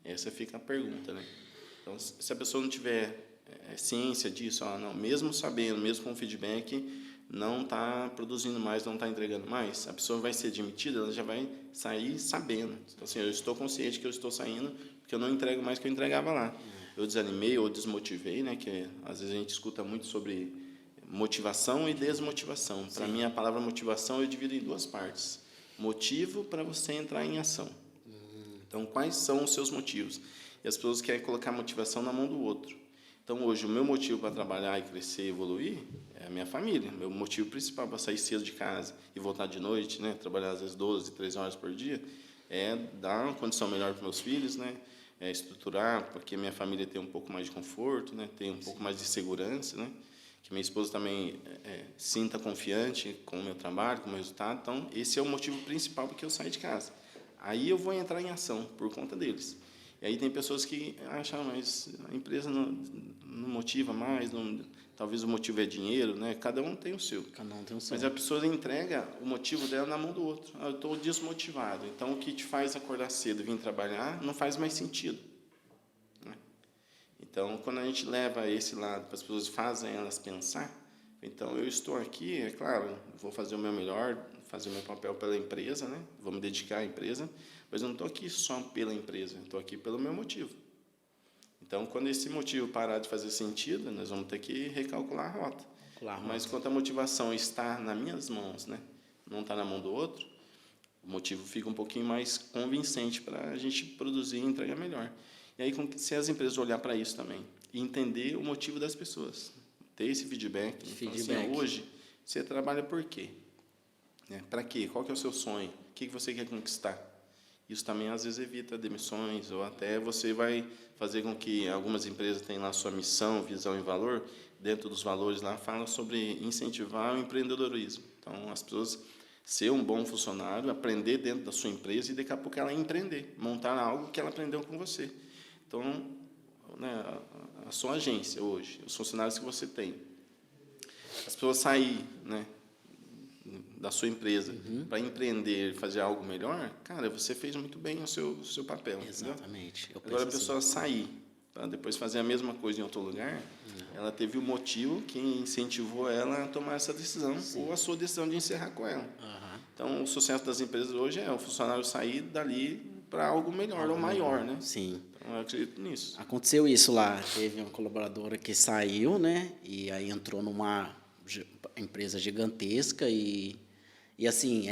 essa fica a pergunta, né? Então, se a pessoa não tiver ciência disso, não, mesmo sabendo, mesmo com feedback, não está produzindo mais, não está entregando mais, a pessoa vai ser demitida, ela já vai sair sabendo. Então, assim, eu estou consciente que eu estou saindo porque eu não entrego mais do que eu entregava lá. Eu desanimei ou desmotivei, né? Que às vezes a gente escuta muito sobre motivação e desmotivação. Para mim, a palavra motivação eu divido em duas partes. Motivo para você entrar em ação. Então, quais são os seus motivos? E as pessoas querem colocar a motivação na mão do outro. Então, hoje, o meu motivo para trabalhar e crescer e evoluir é a minha família. Meu motivo principal para sair cedo de casa e voltar de noite, né? Trabalhar às vezes 12, 13 horas por dia, é dar uma condição melhor para meus filhos, né? É estruturar, porque minha família tem um pouco mais de conforto, né? Tem um pouco mais de segurança, né? Que minha esposa também sinta confiante com o meu trabalho, com o meu resultado. Então, esse é o motivo principal porque eu saio de casa. Aí eu vou entrar em ação por conta deles. E aí tem pessoas que acham, mas a empresa não motiva mais, talvez o motivo é dinheiro, né? Cada um tem o seu. Cada um tem o seu. Mas a pessoa entrega o motivo dela na mão do outro. Eu estou desmotivado. Então, o que te faz acordar cedo e vir trabalhar não faz mais sentido. Então, quando a gente leva esse lado para as pessoas, fazem elas pensar, então eu estou aqui, é claro, vou fazer o meu melhor, fazer o meu papel pela empresa, né? Vou me dedicar à empresa, mas eu não estou aqui só pela empresa, eu estou aqui pelo meu motivo. Então, quando esse motivo parar de fazer sentido, nós vamos ter que recalcular a rota. Mas quando a motivação está nas minhas mãos, né? Não está na mão do outro, o motivo fica um pouquinho mais convincente para a gente produzir e entregar melhor. E aí, se as empresas olhar para isso também e entender o motivo das pessoas, ter esse feedback. Então, assim, hoje, você trabalha por quê? Para quê? Qual que é o seu sonho? O que você quer conquistar? Isso também, às vezes, evita demissões, ou até você vai fazer com que algumas empresas tenham lá sua missão, visão e valor. Dentro dos valores lá, fala sobre incentivar o empreendedorismo. Então, as pessoas ser um bom funcionário, aprender dentro da sua empresa e daqui a pouco ela empreender, montar algo que ela aprendeu com você. Então, né, a sua agência hoje, os funcionários que você tem, as pessoas saírem, né, da sua empresa para empreender, fazer algo melhor, cara, você fez muito bem o seu papel. Exatamente. Agora, a pessoa sair para depois fazer a mesma coisa em outro lugar, ela teve o motivo que incentivou ela a tomar essa decisão, ou a sua decisão de encerrar com ela. Então, o sucesso das empresas hoje é o funcionário sair dali para algo melhor ou maior, né? Sim. Então, eu acredito nisso. Aconteceu isso lá. Teve uma colaboradora que saiu, né? E aí entrou numa empresa gigantesca e assim,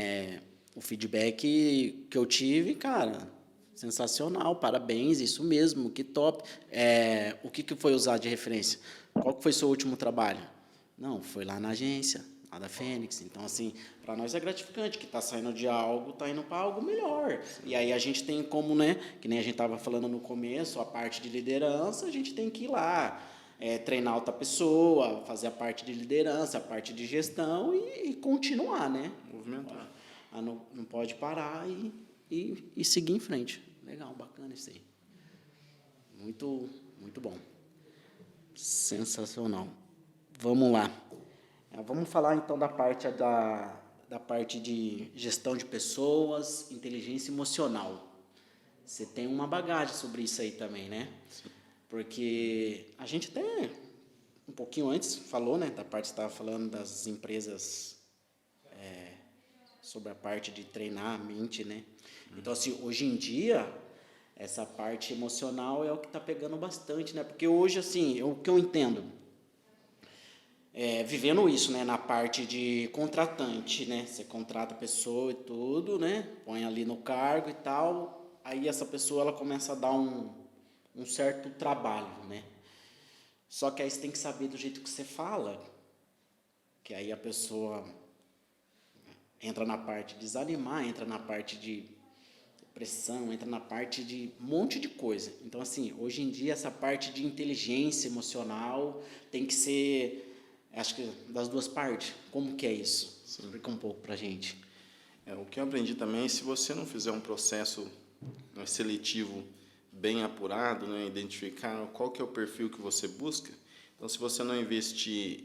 o feedback que eu tive, cara, sensacional, parabéns, isso mesmo, que top. O que foi usado de referência? Qual que foi seu último trabalho? Não, foi lá na agência, lá da Fênix. Então, assim, para nós é gratificante que está saindo de algo, está indo para algo melhor. E aí a gente tem como, né, que nem a gente estava falando no começo, a parte de liderança, a gente tem que ir lá, treinar outra pessoa, fazer a parte de liderança, a parte de gestão e continuar, né? Movimentar. Não pode parar e seguir em frente. Legal, bacana isso aí. Muito, muito bom. Sensacional. Vamos lá. Vamos falar então da parte de gestão de pessoas, inteligência emocional. Você tem uma bagagem sobre isso aí também, né? Sim. Porque a gente até um pouquinho antes falou, né, da parte que você estava falando das empresas, sobre a parte de treinar a mente, né? Então, assim, hoje em dia, essa parte emocional é o que está pegando bastante, né? Porque hoje, assim, o que eu entendo, vivendo isso, né, na parte de contratante, né? Você contrata a pessoa e tudo, né? Põe ali no cargo e tal, aí essa pessoa ela começa a dar um certo trabalho, né? Só que aí você tem que saber do jeito que você fala, que aí a pessoa entra na parte de desanimar, entra na parte de depressão, entra na parte de um monte de coisa. Então, assim, hoje em dia, essa parte de inteligência emocional tem que ser, acho que, das duas partes. Como que é isso? Explica um pouco pra gente. O que eu aprendi também, se você não fizer um processo seletivo bem apurado, né? Identificar qual que é o perfil que você busca. Então, se você não investir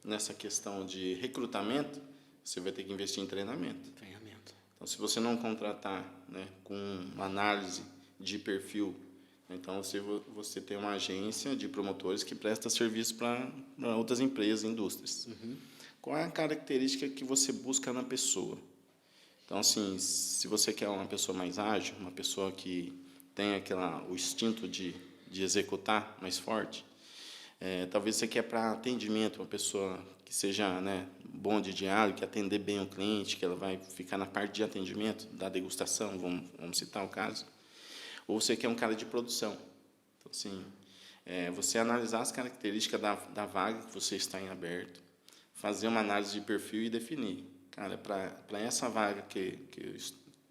nessa questão de recrutamento, você vai ter que investir em treinamento. Então, se você não contratar, né, com uma análise de perfil, então você tem uma agência de promotores que presta serviço para outras empresas, indústrias. Qual é a característica que você busca na pessoa? Então, assim, se você quer uma pessoa mais ágil, uma pessoa que tem o instinto de executar mais forte, talvez você quer para atendimento uma pessoa que seja, né, bom de diálogo, que atender bem o cliente, que ela vai ficar na parte de atendimento, da degustação, vamos citar o caso. Ou você quer um cara de produção. Então, assim, você analisar as características da vaga que você está em aberto, fazer uma análise de perfil e definir. Cara, para essa vaga que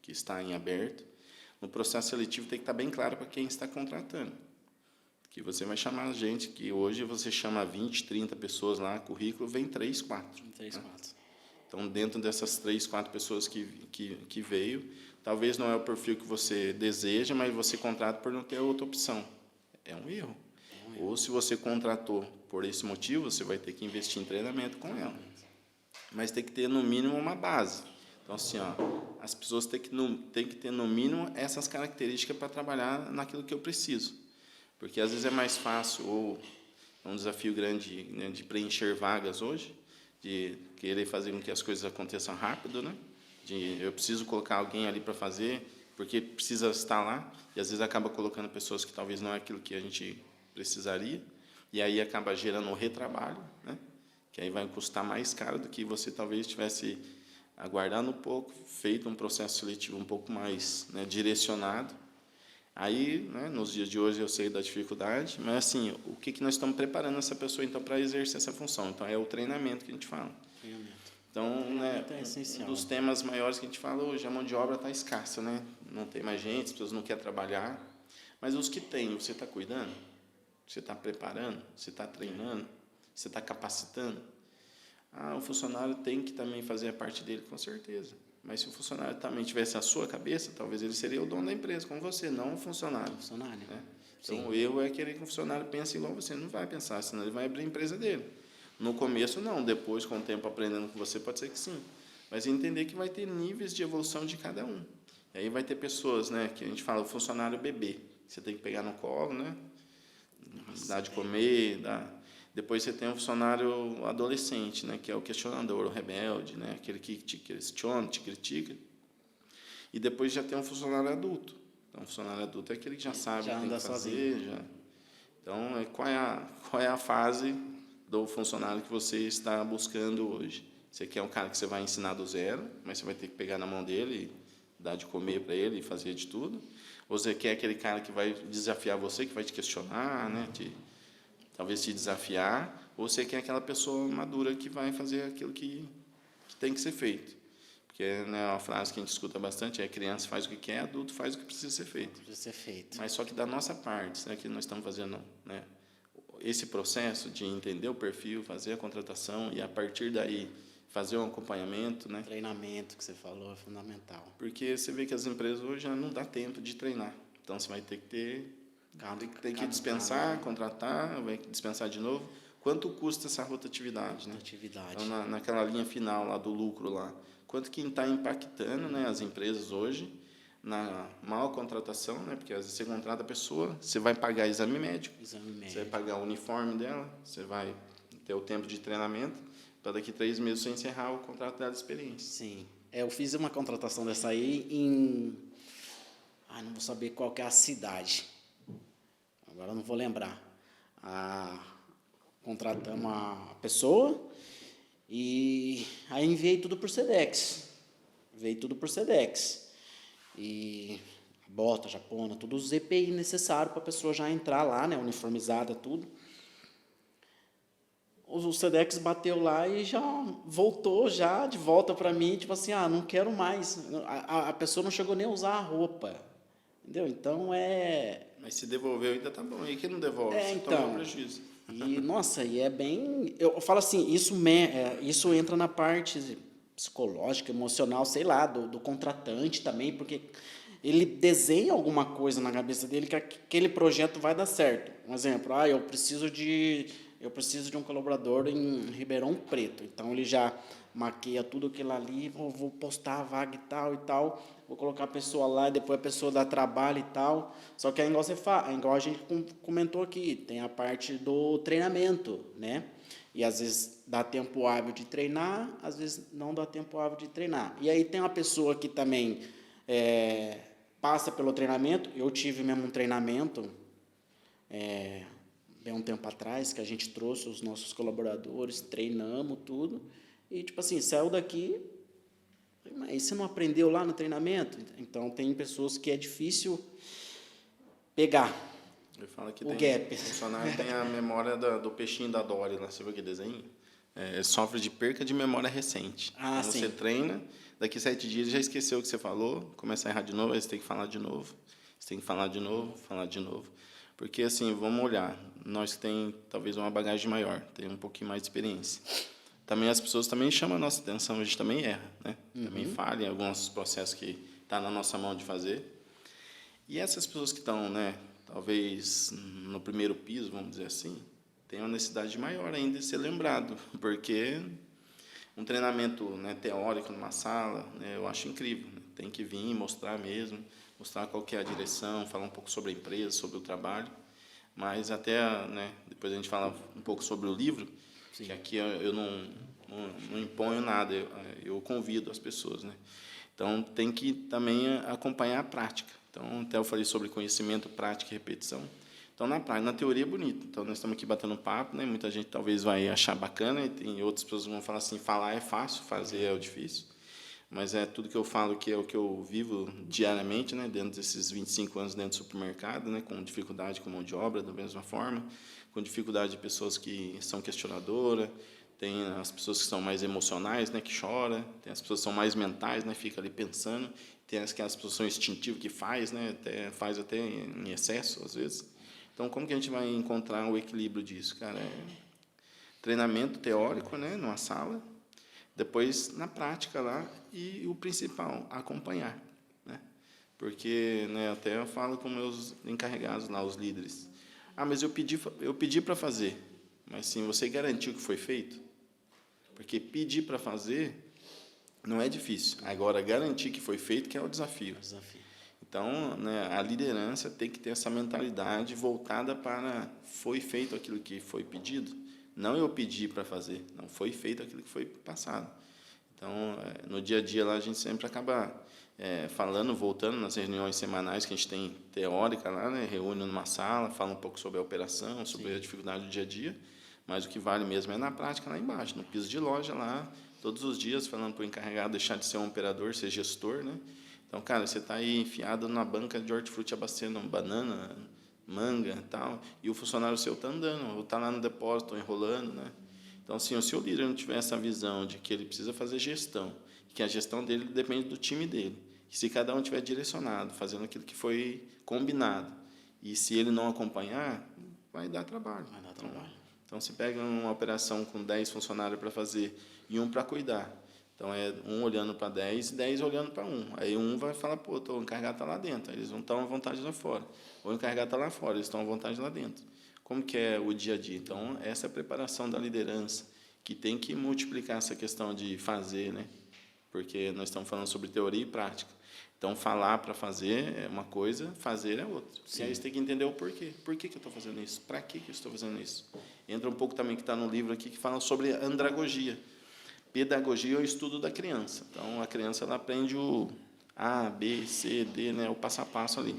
está em aberto, no processo seletivo tem que estar bem claro para quem está contratando. Que você vai chamar gente, que hoje você chama 20, 30 pessoas lá, currículo, vem 3, 4. 3, 4. Né? Então, dentro dessas 3, 4 pessoas que veio, talvez não é o perfil que você deseja, mas você contrata por não ter outra opção. É um erro. Ou se você contratou por esse motivo, você vai ter que investir em treinamento com ela. Mas tem que ter, no mínimo, uma base. Então, assim, as pessoas têm que ter, no mínimo, essas características para trabalhar naquilo que eu preciso. Porque, às vezes, é mais fácil, ou é um desafio grande, né, de preencher vagas hoje, de querer fazer com que as coisas aconteçam rápido, né? Eu preciso colocar alguém ali para fazer, porque precisa estar lá, e, às vezes, acaba colocando pessoas que talvez não é aquilo que a gente precisaria, e aí acaba gerando um retrabalho, né? Que aí vai custar mais caro do que você talvez tivesse aguardado um pouco, feito um processo seletivo um pouco mais, né, direcionado. Aí, né, nos dias de hoje eu sei da dificuldade, mas assim, o que nós estamos preparando essa pessoa então para exercer essa função? Então é o treinamento que a gente fala. Então, né, um dos temas maiores que a gente fala hoje, a mão de obra está escassa, né? Não tem mais gente, as pessoas não querem trabalhar, mas os que tem, você está cuidando? Você está preparando? Você está treinando? Você está capacitando? O funcionário tem que também fazer a parte dele, com certeza. Mas se o funcionário também tivesse a sua cabeça, talvez ele seria o dono da empresa, como você, não o funcionário. Né? Então, o erro é querer que o funcionário pense igual você. Não vai pensar, senão ele vai abrir a empresa dele. No começo, não. Depois, com o tempo aprendendo com você, pode ser que sim. Mas entender que vai ter níveis de evolução de cada um. E aí vai ter pessoas, né, que a gente fala, o funcionário bebê. Você tem que pegar no colo, né? Dar de comer, Depois você tem um funcionário adolescente, né, que é o questionador, o rebelde, né, aquele que te questiona, te critica. E depois já tem um funcionário adulto. Então, o funcionário adulto é aquele que já sabe o que tem que fazer. Então, qual é a fase do funcionário que você está buscando hoje? Você quer um cara que você vai ensinar do zero, mas você vai ter que pegar na mão dele, dar de comer para ele e fazer de tudo? Ou você quer aquele cara que vai desafiar você, que vai te questionar, né, talvez te desafiar, ou você quer aquela pessoa madura que vai fazer aquilo que tem que ser feito. Porque, né, uma frase que a gente escuta bastante é: criança faz o que quer, adulto faz o que precisa ser feito. Mas só que da nossa parte, né, que nós estamos fazendo, né, esse processo de entender o perfil, fazer a contratação e, a partir daí, fazer um acompanhamento. Né? Treinamento, que você falou, é fundamental. Porque você vê que as empresas hoje não dá tempo de treinar. Então, você vai ter que ter... Tem que dispensar, contratar, vai dispensar de novo. Quanto custa essa rotatividade? Né? Então, naquela linha final lá do lucro lá, quanto que está impactando, né, as empresas hoje na mal contratação, né? Porque às vezes você contrata a pessoa, você vai pagar exame médico, você vai pagar o uniforme dela, você vai ter o tempo de treinamento, para daqui 3 meses você encerrar o contrato dela de experiência. Sim. Eu fiz uma contratação dessa aí em... não vou saber qual que é a cidade. Agora eu não vou lembrar. Contratamos uma pessoa e aí enviei tudo por Sedex. E bota, japona, todos os EPI necessários para a pessoa já entrar lá, né, uniformizada, tudo. O Sedex bateu lá e já voltou já de volta para mim, tipo assim, não quero mais. A pessoa não chegou nem a usar a roupa. Entendeu? Então, Mas se devolveu ainda tá bom. E quem não devolve? Então, toma prejuízo. E, nossa, e é bem... Eu falo assim, isso entra na parte psicológica, emocional, sei lá, do contratante também, porque ele desenha alguma coisa na cabeça dele que aquele projeto vai dar certo. Um exemplo, eu preciso de um colaborador em Ribeirão Preto. Então, ele já maqueia tudo aquilo ali, vou postar a vaga e tal, vou colocar a pessoa lá, e depois a pessoa dá trabalho e tal. Só que é igual a gente comentou aqui, tem a parte do treinamento, né? E às vezes dá tempo hábil de treinar, às vezes não dá tempo hábil de treinar. E aí tem uma pessoa que também passa pelo treinamento. Eu tive mesmo um treinamento bem um tempo atrás, que a gente trouxe os nossos colaboradores, treinamos tudo, e tipo assim, saiu daqui, mas você não aprendeu lá no treinamento? Então tem pessoas que é difícil pegar. Eu falo que o tem, gap. o funcionário tem a memória do peixinho da Dory, lá, você viu aquele desenho? Ele sofre de perca de memória recente. Então, sim. você treina, daqui 7 dias já esqueceu o que você falou, começa a errar de novo, aí você tem que falar de novo, você tem que falar de novo. Porque, assim, vamos olhar, nós que tem talvez uma bagagem maior, tem um pouquinho mais de experiência. Também as pessoas também chamam a nossa atenção, a gente também erra, né? Também falha em alguns processos que está na nossa mão de fazer. E essas pessoas que estão, né, talvez no primeiro piso, vamos dizer assim, tem uma necessidade maior ainda de ser lembrado, porque um treinamento, né, teórico numa sala, né, eu acho incrível, né? Tem que vir mostrar mesmo, mostrar qual que é a direção, falar um pouco sobre a empresa, sobre o trabalho, mas até, né, depois a gente fala um pouco sobre o livro. Sim. Que aqui eu não imponho nada, eu convido as pessoas, né? Então tem que também acompanhar a prática. Então até eu falei sobre conhecimento, prática e repetição. Então na prática, na teoria é bonito. Então nós estamos aqui batendo papo, né? Muita gente talvez vai achar bacana e tem outras pessoas que vão falar assim, falar é fácil, fazer é o difícil. Mas é tudo que eu falo que é o que eu vivo diariamente, né, dentro desses 25 anos dentro do supermercado, né, com dificuldade com mão de obra, da mesma forma, com dificuldade de pessoas que são questionadoras, tem as pessoas que são mais emocionais, né, que choram, tem as pessoas que são mais mentais, né, fica ali pensando, tem aquelas pessoas que são instintivas que faz até em excesso às vezes. Então, como que a gente vai encontrar o equilíbrio disso, cara? Treinamento teórico, né, numa sala, depois na prática lá, e o principal, acompanhar, né? Porque, né, até eu falo com meus encarregados lá, os líderes. Mas eu pedi para fazer, mas sim, você garantiu que foi feito? Porque pedir para fazer não é difícil. Agora, garantir que foi feito que é o desafio. Então, né, a liderança tem que ter essa mentalidade voltada para foi feito aquilo que foi pedido. Não eu pedi para fazer, não foi feito aquilo que foi passado. Então, no dia a dia lá a gente sempre acaba falando, voltando nas reuniões semanais que a gente tem teórica lá, né, reúne numa sala, fala um pouco sobre a operação, sobre a dificuldade do dia a dia, mas o que vale mesmo é na prática lá embaixo, no piso de loja lá, todos os dias falando para o encarregado deixar de ser um operador, ser gestor, né? Então, cara, você está aí enfiado na banca de hortifruti abastecendo banana, manga e tal, e o funcionário seu está andando, ou está lá no depósito enrolando, né? Então, assim, se o líder não tiver essa visão de que ele precisa fazer gestão, que a gestão dele depende do time dele, que se cada um tiver direcionado, fazendo aquilo que foi combinado, e se ele não acompanhar, vai dar trabalho. Então, se pega uma operação com 10 funcionários para fazer e um para cuidar, então é um olhando para 10 e 10 olhando para um. Aí um vai falar, pô, o encarregado está lá dentro, eles não estão à vontade lá fora. Ou o encarregado está lá fora, eles estão à vontade lá dentro. Como que é o dia a dia? Então, essa é a preparação da liderança, que tem que multiplicar essa questão de fazer, né? Porque nós estamos falando sobre teoria e prática. Então, falar para fazer é uma coisa, fazer é outra. Sim. E aí você tem que entender o porquê. Por que eu estou fazendo isso? Para que eu estou fazendo isso? Entra um pouco também que está no livro aqui, que fala sobre andragogia. Pedagogia é o estudo da criança. Então, a criança ela aprende o A, B, C, D, né, o passo a passo ali.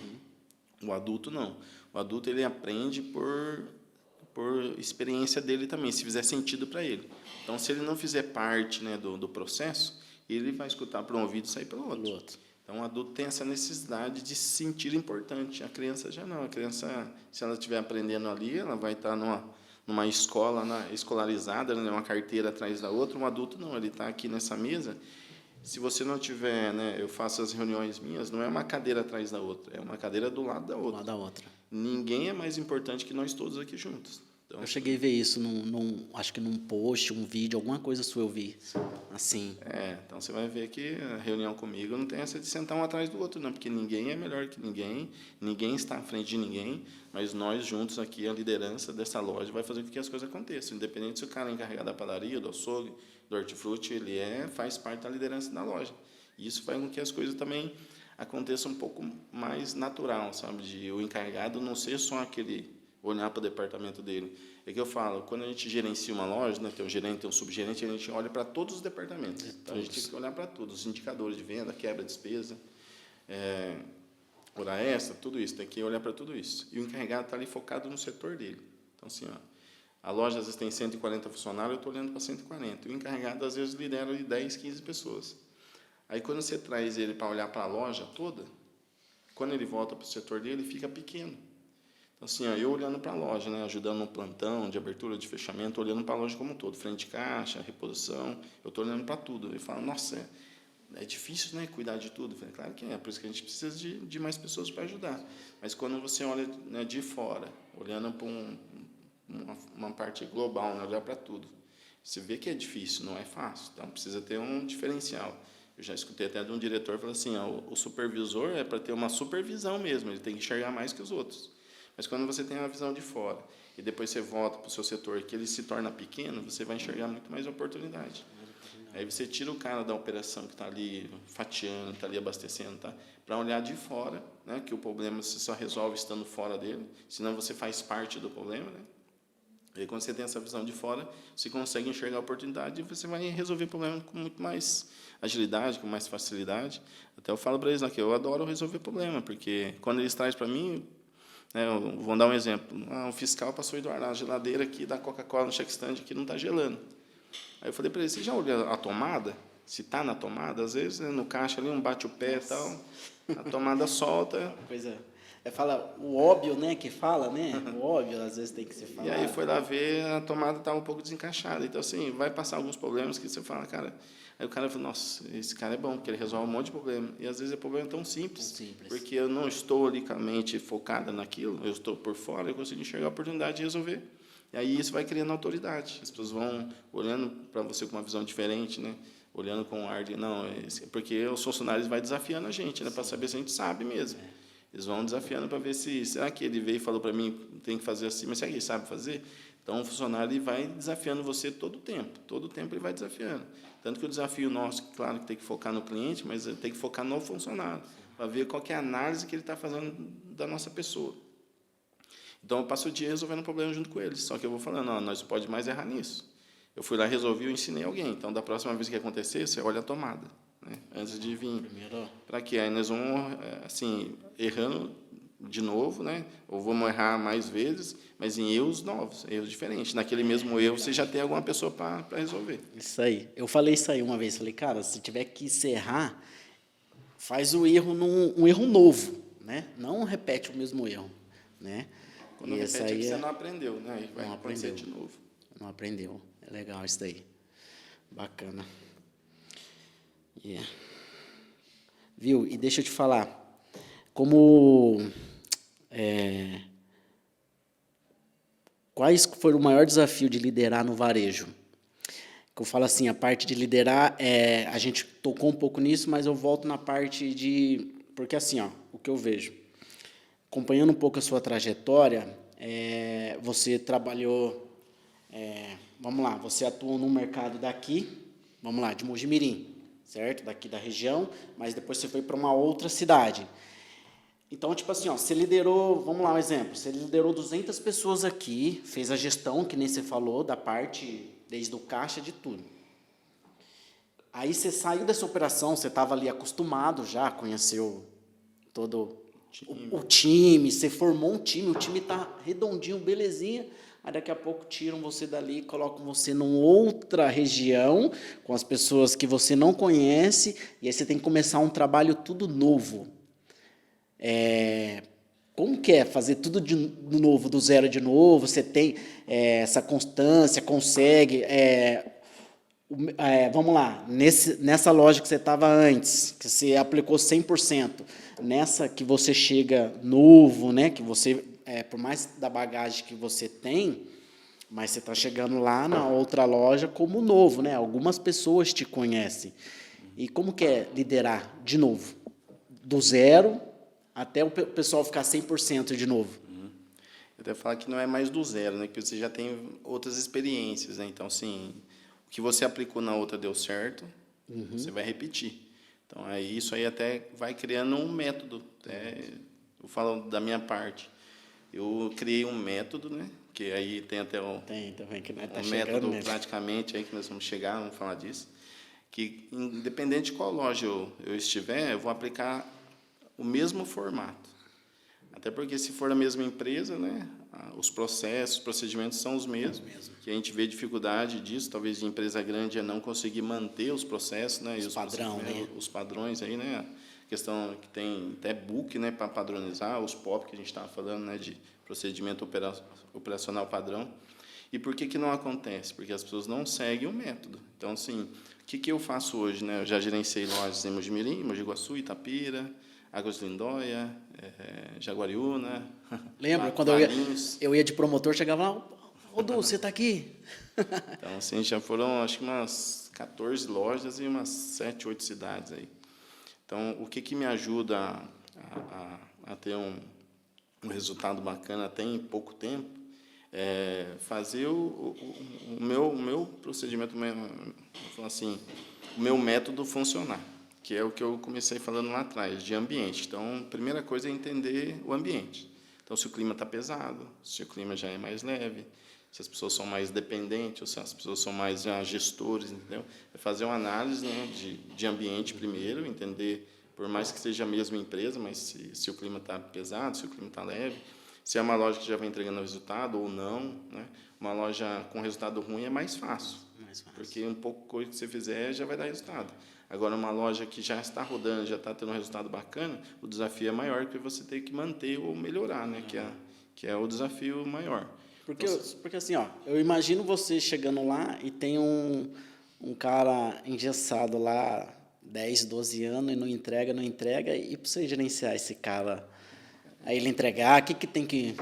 O adulto não. O adulto ele aprende por experiência dele também, se fizer sentido para ele. Então, se ele não fizer parte, né, do processo, ele vai escutar por um ouvido e sair pelo outro. Então, o adulto tem essa necessidade de se sentir importante. A criança já não. A criança, se ela estiver aprendendo ali, ela vai estar numa escola escolarizada, né, uma carteira atrás da outra. Um adulto não, ele está aqui nessa mesa. Se você não tiver, né, eu faço as reuniões minhas, não é uma cadeira atrás da outra, é uma cadeira do lado da outra. Ninguém é mais importante que nós todos aqui juntos. Então, eu cheguei a ver isso, acho que num post, um vídeo, alguma coisa sua eu vi, assim. Então você vai ver que a reunião comigo não tem essa de sentar um atrás do outro, não, porque ninguém é melhor que ninguém, ninguém está à frente de ninguém, mas nós juntos aqui, a liderança dessa loja, vai fazer com que as coisas aconteçam, independente se o cara é encarregado da padaria, do açougue, do hortifruti, ele faz parte da liderança da loja. E isso faz com que as coisas também aconteçam um pouco mais natural, sabe, de o encarregado não ser só aquele olhar para o departamento dele. É que eu falo, quando a gente gerencia uma loja, né, tem um gerente, tem um subgerente, a gente olha para todos os departamentos. Então, a gente tem que olhar para todos, os indicadores de venda, quebra, despesa, hora extra, tudo isso, tem que olhar para tudo isso. E o encarregado está ali focado no setor dele. Então, assim, a loja às vezes tem 140 funcionários, eu estou olhando para 140. E o encarregado, às vezes, lidera de 10, 15 pessoas. Aí, quando você traz ele para olhar para a loja toda, quando ele volta para o setor dele, ele fica pequeno. Então, assim, eu olhando para a loja, né, ajudando no plantão, de abertura, de fechamento, olhando para a loja como um todo, frente de caixa, reposição, eu estou olhando para tudo. Eu falo, nossa, é difícil, né, cuidar de tudo. Eu falei, claro que é, por isso que a gente precisa de mais pessoas para ajudar. Mas quando você olha, né, de fora, olhando para uma parte global, né, olhar para tudo, você vê que é difícil, não é fácil. Então, precisa ter um diferencial. Eu já escutei até de um diretor, falou assim, o supervisor é para ter uma supervisão mesmo, ele tem que enxergar mais que os outros. Mas quando você tem uma visão de fora e depois você volta para o seu setor que ele se torna pequeno, você vai enxergar muito mais oportunidade. Aí você tira o cara da operação que está ali fatiando, está ali abastecendo, tá? Para olhar de fora, né? Que o problema você só resolve estando fora dele, senão você faz parte do problema, né? E aí, quando você tem essa visão de fora, você consegue enxergar a oportunidade e você vai resolver o problema com muito mais agilidade, com mais facilidade. Até eu falo para eles lá que eu adoro resolver problema, porque quando eles trazem para mim, vou dar um exemplo. O fiscal passou a Eduardo, a geladeira aqui da Coca-Cola no check stand aqui não está gelando. Aí eu falei para ele, você já olhou a tomada? Se está na tomada, às vezes, né, no caixa ali, bate o pé e tal, a tomada solta. Pois é. Fala o óbvio, né, que fala, né? O óbvio, às vezes, tem que se falar. E aí foi lá ver, a tomada estava um pouco desencaixada. Então, assim, vai passar alguns problemas que você fala, cara... Aí o cara fala, nossa, esse cara é bom, porque ele resolve um monte de problema. E, às vezes, o problema é tão simples, porque eu não estou ali com a mente focada naquilo, eu estou por fora, eu consigo enxergar a oportunidade de resolver. E aí isso vai criando autoridade. As pessoas vão olhando para você com uma visão diferente, né? Olhando com um ar de... Não, porque os funcionários vão desafiando a gente, né? Para saber se a gente sabe mesmo. Eles vão desafiando para ver se... Será que ele veio e falou para mim, tem que fazer assim, mas será que ele sabe fazer? Então, o funcionário ele vai desafiando você todo o tempo ele vai desafiando. Tanto que o desafio nosso, claro, que tem que focar no cliente, mas tem que focar no funcionário, para ver qual que é a análise que ele está fazendo da nossa pessoa. Então, eu passo o dia resolvendo o problema junto com eles, só que eu vou falando, não, nós podemos mais errar nisso. Eu fui lá, resolvi, eu ensinei alguém. Então, da próxima vez que acontecer, você olha a tomada, né, antes de vir. Para quê? Aí nós vamos, assim, errando de novo, né? Ou vamos errar mais vezes, mas em erros novos, erros diferentes. Naquele mesmo erro, você já tem alguma pessoa para resolver. Isso aí. Eu falei isso aí uma vez. Falei, cara, se tiver que encerrar, faz o erro um erro novo, né? Não repete o mesmo erro, né? Quando repete é que você não aprendeu, né? E vai acontecer de novo. Não aprendeu. É legal isso daí. Bacana. Yeah. Viu? E deixa eu te falar. Quais foram o maior desafio de liderar no varejo? Que eu falo assim, a parte de liderar, a gente tocou um pouco nisso, mas eu volto na parte de... Porque assim, o que eu vejo, acompanhando um pouco a sua trajetória, você trabalhou, vamos lá, você atuou no mercado daqui, vamos lá, de Mojimirim, certo? Daqui da região, mas depois você foi para uma outra cidade. Então, tipo assim, você liderou, vamos lá, um exemplo, você liderou 200 pessoas aqui, fez a gestão, que nem você falou, da parte, desde o caixa, de tudo. Aí você saiu dessa operação, você estava ali acostumado já, conheceu todo o time, você formou um time, o time está redondinho, belezinha, aí daqui a pouco tiram você dali, colocam você numa outra região, com as pessoas que você não conhece, e aí você tem que começar um trabalho tudo novo. Como que é fazer tudo de novo, do zero de novo? Você tem essa constância, consegue... vamos lá, nessa loja que você estava antes, que você aplicou 100%, nessa que você chega novo, né, que você, por mais da bagagem que você tem, Mas você está chegando lá na outra loja como novo, né? Algumas pessoas te conhecem. E como que é liderar de novo? Do zero até o pessoal ficar 100% de novo. Eu até falar que não é mais do zero, né? Que você já tem outras experiências, né? Então, assim, o que você aplicou na outra deu certo, você vai repetir. Então, aí, isso aí até vai criando um método. Eu falo da minha parte. Eu criei um método, né? Que aí tem até Tem também, que nós tá um chegando método nele. praticamente aí que nós vamos chegar, vamos falar disso. Que independente de qual loja eu estiver, eu vou aplicar o mesmo formato. Até porque se for a mesma empresa, né, os processos, os procedimentos são os mesmos. Que a gente vê dificuldade disso, talvez de empresa grande é não conseguir manter os processos, né, Os padrão, né? os padrões aí, né, a questão que tem até book, né, para padronizar os POP que a gente estava falando, né, de procedimento operacional padrão. E por que não acontece? Porque as pessoas não seguem o método. Então, assim, o que eu faço hoje, né? Eu já gerenciei lojas em Mojimirim, Mogi Guaçu, Itapira, Águas do Lindóia, Jaguariúna. Lembra? Quando eu ia de promotor, chegava lá, ô Du, você está aqui? Então, assim, já foram, acho que umas 14 lojas e umas 7, 8 cidades aí. Então, o que me ajuda a ter um resultado bacana até em pouco tempo é fazer o meu procedimento, assim, o meu método funcionar, que é o que eu comecei falando lá atrás, de ambiente. Então, a primeira coisa é entender o ambiente. Então, se o clima está pesado, se o clima já é mais leve, se as pessoas são mais dependentes, ou se as pessoas são mais gestores, entendeu? É fazer uma análise, né, de ambiente primeiro, entender, por mais que seja a mesma empresa, mas se o clima está pesado, se o clima está leve, se é uma loja que já vai entregando resultado ou não, né? Uma loja com resultado ruim é mais fácil, porque um pouco coisa que você fizer já vai dar resultado. Agora, uma loja que já está rodando, já está tendo um resultado bacana, o desafio é maior, porque você tem que manter ou melhorar, né? Que é o desafio maior. Porque assim, ó, eu imagino você chegando lá e tem um cara engessado lá 10, 12 anos e não entrega, e para você gerenciar esse cara, aí ele entregar, o que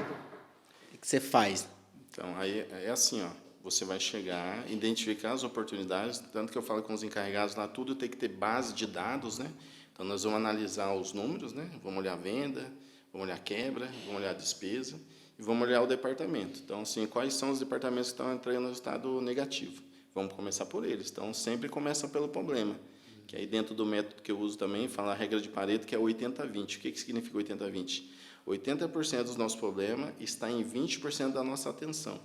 você faz? Então, aí é assim, ó, você vai chegar, identificar as oportunidades, tanto que eu falo com os encarregados lá, tudo tem que ter base de dados, né? Então, nós vamos analisar os números, né? Vamos olhar a venda, vamos olhar a quebra, vamos olhar a despesa e vamos olhar o departamento. Então, assim, quais são os departamentos que estão entregando resultado negativo? Vamos começar por eles. Então, sempre começa pelo problema, que aí dentro do método que eu uso também, fala a regra de Pareto, que é 80-20. O que significa 80-20? 80% dos nossos problemas está em 20% da nossa atenção.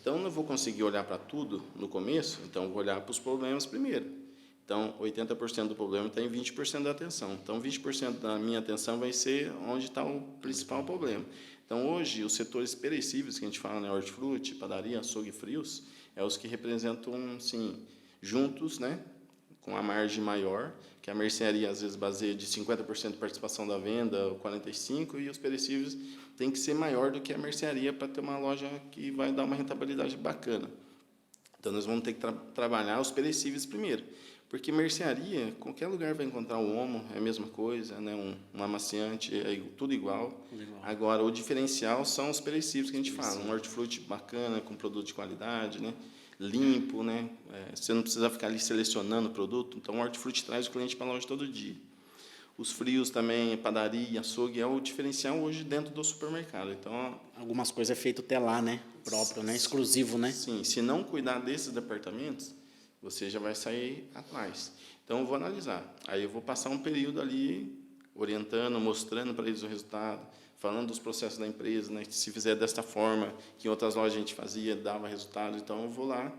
Então, eu não vou conseguir olhar para tudo no começo, então eu vou olhar para os problemas primeiro. Então, 80% do problema está em 20% da atenção. Então, 20% da minha atenção vai ser onde está o principal problema. Então, hoje, os setores perecíveis, que a gente fala, né, hortifruti, padaria, açougue e frios, é os que representam, sim, juntos, né, com a margem maior, que a mercearia às vezes baseia de 50% de participação da venda, ou 45%, e os perecíveis tem que ser maior do que a mercearia para ter uma loja que vai dar uma rentabilidade bacana. Então, nós vamos ter que trabalhar os perecíveis primeiro, porque mercearia, qualquer lugar vai encontrar o homo, é a mesma coisa, né? Um amaciante, é tudo igual. Agora, o diferencial são os perecíveis que a gente fala, um hortifruti bacana, com produto de qualidade, né? Limpo, né? Você não precisa ficar ali selecionando o produto, então o hortifruti traz o cliente para a loja todo dia. Os frios também, padaria, açougue, é o diferencial hoje dentro do supermercado. Então, algumas coisas é feito até lá, né? Próprio, né? Exclusivo, né? Sim, se não cuidar desses departamentos, você já vai sair atrás. Então, eu vou analisar. Aí eu vou passar um período ali orientando, mostrando para eles o resultado, falando dos processos da empresa, né? Se fizer desta forma, que em outras lojas a gente fazia, dava resultado. Então, eu vou lá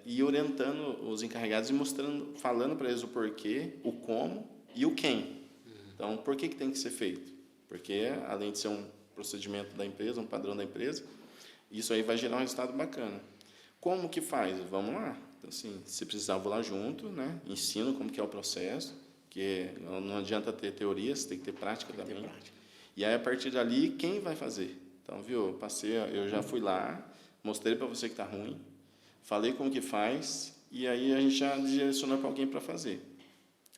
e orientando os encarregados e mostrando, falando para eles o porquê, o como e o quem. Então, por que tem que ser feito? Porque, além de ser um procedimento da empresa, um padrão da empresa, isso aí vai gerar um resultado bacana. Como que faz? Vamos lá. Então, assim, se precisar, eu vou lá junto, né? Ensino como que é o processo, que não adianta ter teoria, você tem que ter prática também. E aí, a partir dali, quem vai fazer? Então, viu, eu já fui lá, mostrei para você que está ruim, falei como que faz, e aí a gente já direcionou para alguém para fazer.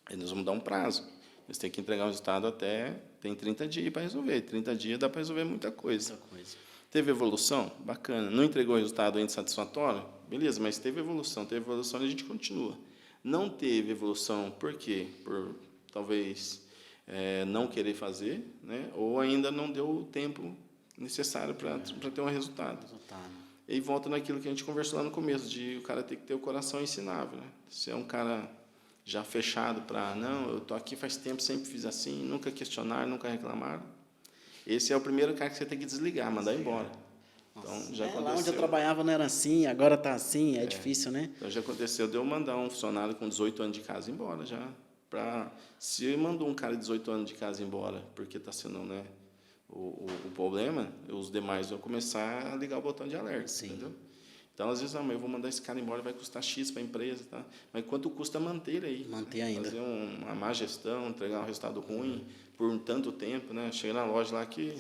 Aí nós vamos dar um prazo. Eles têm que entregar o resultado tem 30 dias para resolver. 30 dias dá para resolver muita coisa. Teve evolução? Bacana. Não entregou resultado ainda satisfatório? Beleza, mas teve evolução e a gente continua. Não teve evolução, por quê? Por talvez não querer fazer, né? Ou ainda não deu o tempo necessário para ter um resultado. E volta naquilo que a gente conversou lá no começo, de o cara ter que ter o coração ensinável. Né? Se é um cara já fechado para, não, eu estou aqui faz tempo, sempre fiz assim, nunca questionaram, nunca reclamaram. Esse é o primeiro cara que você tem que desligar, mandar embora. Então, já aconteceu. Lá onde eu trabalhava não era assim, agora está assim, é difícil, né? Então, já aconteceu de eu mandar um funcionário com 18 anos de casa embora, já. Se mandou um cara de 18 anos de casa embora, porque está sendo, né, o problema, os demais vão começar a ligar o botão de alerta, entendeu? Então, às vezes, eu vou mandar esse cara embora, vai custar X para a empresa, tá? Mas quanto custa manter ele aí? Manter ainda. Fazer uma má gestão, entregar um resultado ruim por um tanto tempo, né? Chega na loja lá que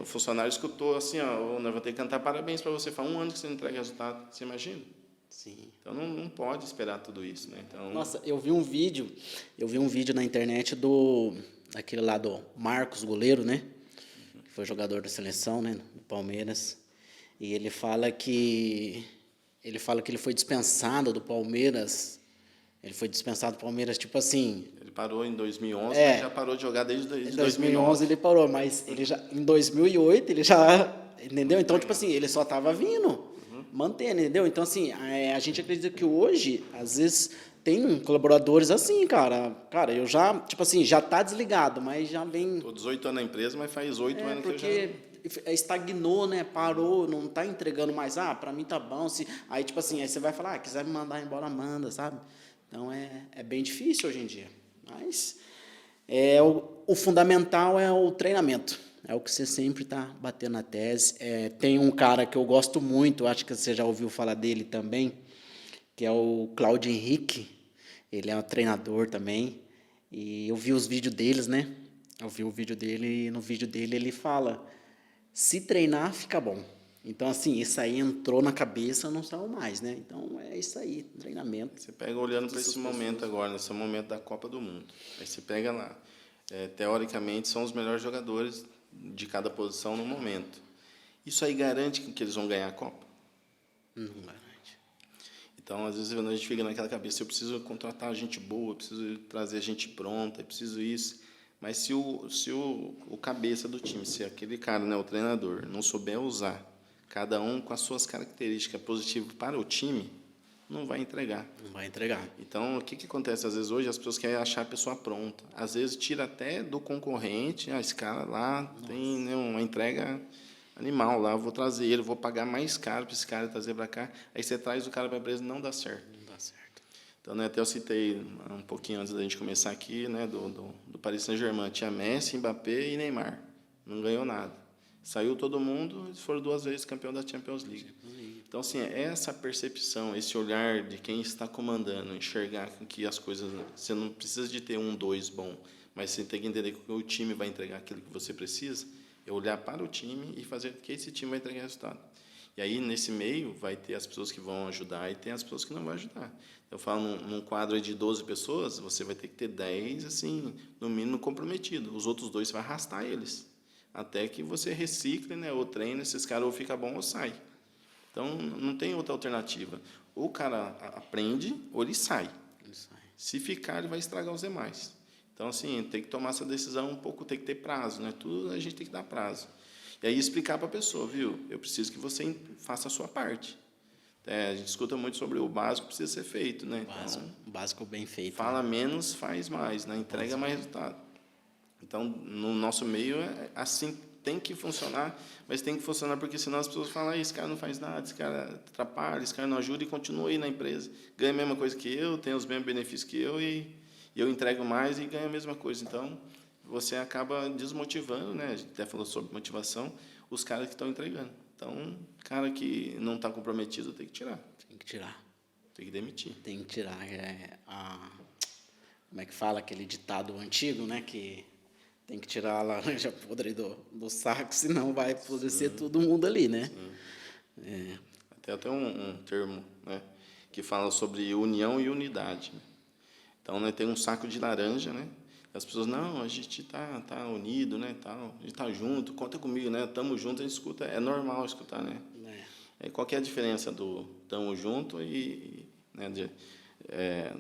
o funcionário escutou assim, ó, nós vamos ter que cantar parabéns para você, faz 1 ano que você não entrega resultado, você imagina? Sim. Então, não pode esperar tudo isso, né? Então, nossa, eu vi um vídeo na internet daquele lá do Marcos, goleiro, né? Que foi jogador da seleção, né? Do Palmeiras. E ele fala que ele foi dispensado do Palmeiras. Ele foi dispensado do Palmeiras, tipo assim... Ele parou em 2011, mas já parou de jogar desde 2011 ele parou, mas ele já, em 2008 ele já... Entendeu? Então, tipo assim, ele só estava vindo, mantendo, entendeu? Então, assim, a gente acredita que hoje, às vezes, tem colaboradores assim, cara. Cara, eu já, tipo assim, já tá desligado, mas já vem... Estou 18 anos na empresa, mas faz 8 anos que eu já... Porque estagnou, né? Parou, não tá entregando mais. Para mim tá bom. Aí, tipo assim, aí você vai falar, quiser me mandar embora, manda, sabe? Então, é bem difícil hoje em dia. Mas o fundamental é o treinamento. É o que você sempre está batendo na tese. Tem um cara que eu gosto muito, acho que você já ouviu falar dele também, que é o Claudio Henrique. Ele é um treinador também. E eu vi os vídeos deles, né? Eu vi o vídeo dele e no vídeo dele ele fala: se treinar, fica bom. Então, assim, isso aí entrou na cabeça, não saiu mais, né? Então, é isso aí, treinamento. Você pega olhando para esse momento agora, nesse momento da Copa do Mundo. Aí você pega lá. Teoricamente, são os melhores jogadores de cada posição no momento. Isso aí garante que eles vão ganhar a Copa? Não garante. Então, às vezes, a gente fica naquela cabeça, eu preciso contratar gente boa, eu preciso trazer gente pronta, eu preciso isso. Mas se o cabeça do time, se aquele cara, né, o treinador, não souber usar cada um com as suas características positivas para o time, não vai entregar. Não vai entregar. Então, o que acontece? Às vezes, hoje, as pessoas querem achar a pessoa pronta. Às vezes, tira até do concorrente, esse cara lá tem, né, uma entrega animal lá, eu vou trazer ele, vou pagar mais caro para esse cara trazer para cá. Aí você traz o cara para a empresa e não dá certo. Não dá certo. Então, né, até eu citei um pouquinho antes da gente começar aqui, né, do Paris Saint-Germain. Tinha Messi, Mbappé e Neymar. Não ganhou nada. Saiu todo mundo, eles foram 2 vezes campeão da Champions League. Então, assim, essa percepção, esse olhar de quem está comandando, enxergar que as coisas... Você não precisa de ter 1, 2 bom, mas você tem que entender que o time vai entregar aquilo que você precisa, é olhar para o time e fazer que esse time vai entregar resultado. E aí, nesse meio, vai ter as pessoas que vão ajudar e tem as pessoas que não vão ajudar. Eu falo, num quadro de 12 pessoas, você vai ter que ter 10, assim, no mínimo, comprometidos. Os outros 2, você vai arrastar eles. Até que você recicle, né, ou treine, esses caras ou fica bom ou sai. Então, não tem outra alternativa. Ou o cara aprende ou ele sai. Se ficar, ele vai estragar os demais. Então, assim, tem que tomar essa decisão um pouco, tem que ter prazo, né? Tudo a gente tem que dar prazo. E aí explicar para a pessoa, viu? Eu preciso que você faça a sua parte. A gente escuta muito sobre o básico que precisa ser feito, né? O básico bem feito. Fala menos, faz mais, né? Entrega mais resultado. Então, no nosso meio, assim tem que funcionar, mas tem que funcionar porque senão as pessoas falam, esse cara não faz nada, esse cara atrapalha, esse cara não ajuda e continua aí na empresa. Ganha a mesma coisa que eu, tem os mesmos benefícios que eu e eu entrego mais e ganho a mesma coisa. Então, você acaba desmotivando, né? A gente até falou sobre motivação, os caras que estão entregando. Então, cara que não está comprometido tem que tirar. Tem que tirar. Tem que demitir. Tem que tirar. Como é que fala aquele ditado antigo, né? Que tem que tirar a laranja podre do saco, senão vai apodrecer todo mundo ali, né? Até tem um termo, né, que fala sobre união e unidade. Então, né, tem um saco de laranja, né? As pessoas, não, a gente tá unido, né, tal, a gente tá junto, conta comigo, né, tamo junto, a gente escuta, é normal escutar, né. Qual que é a diferença do tamo junto né,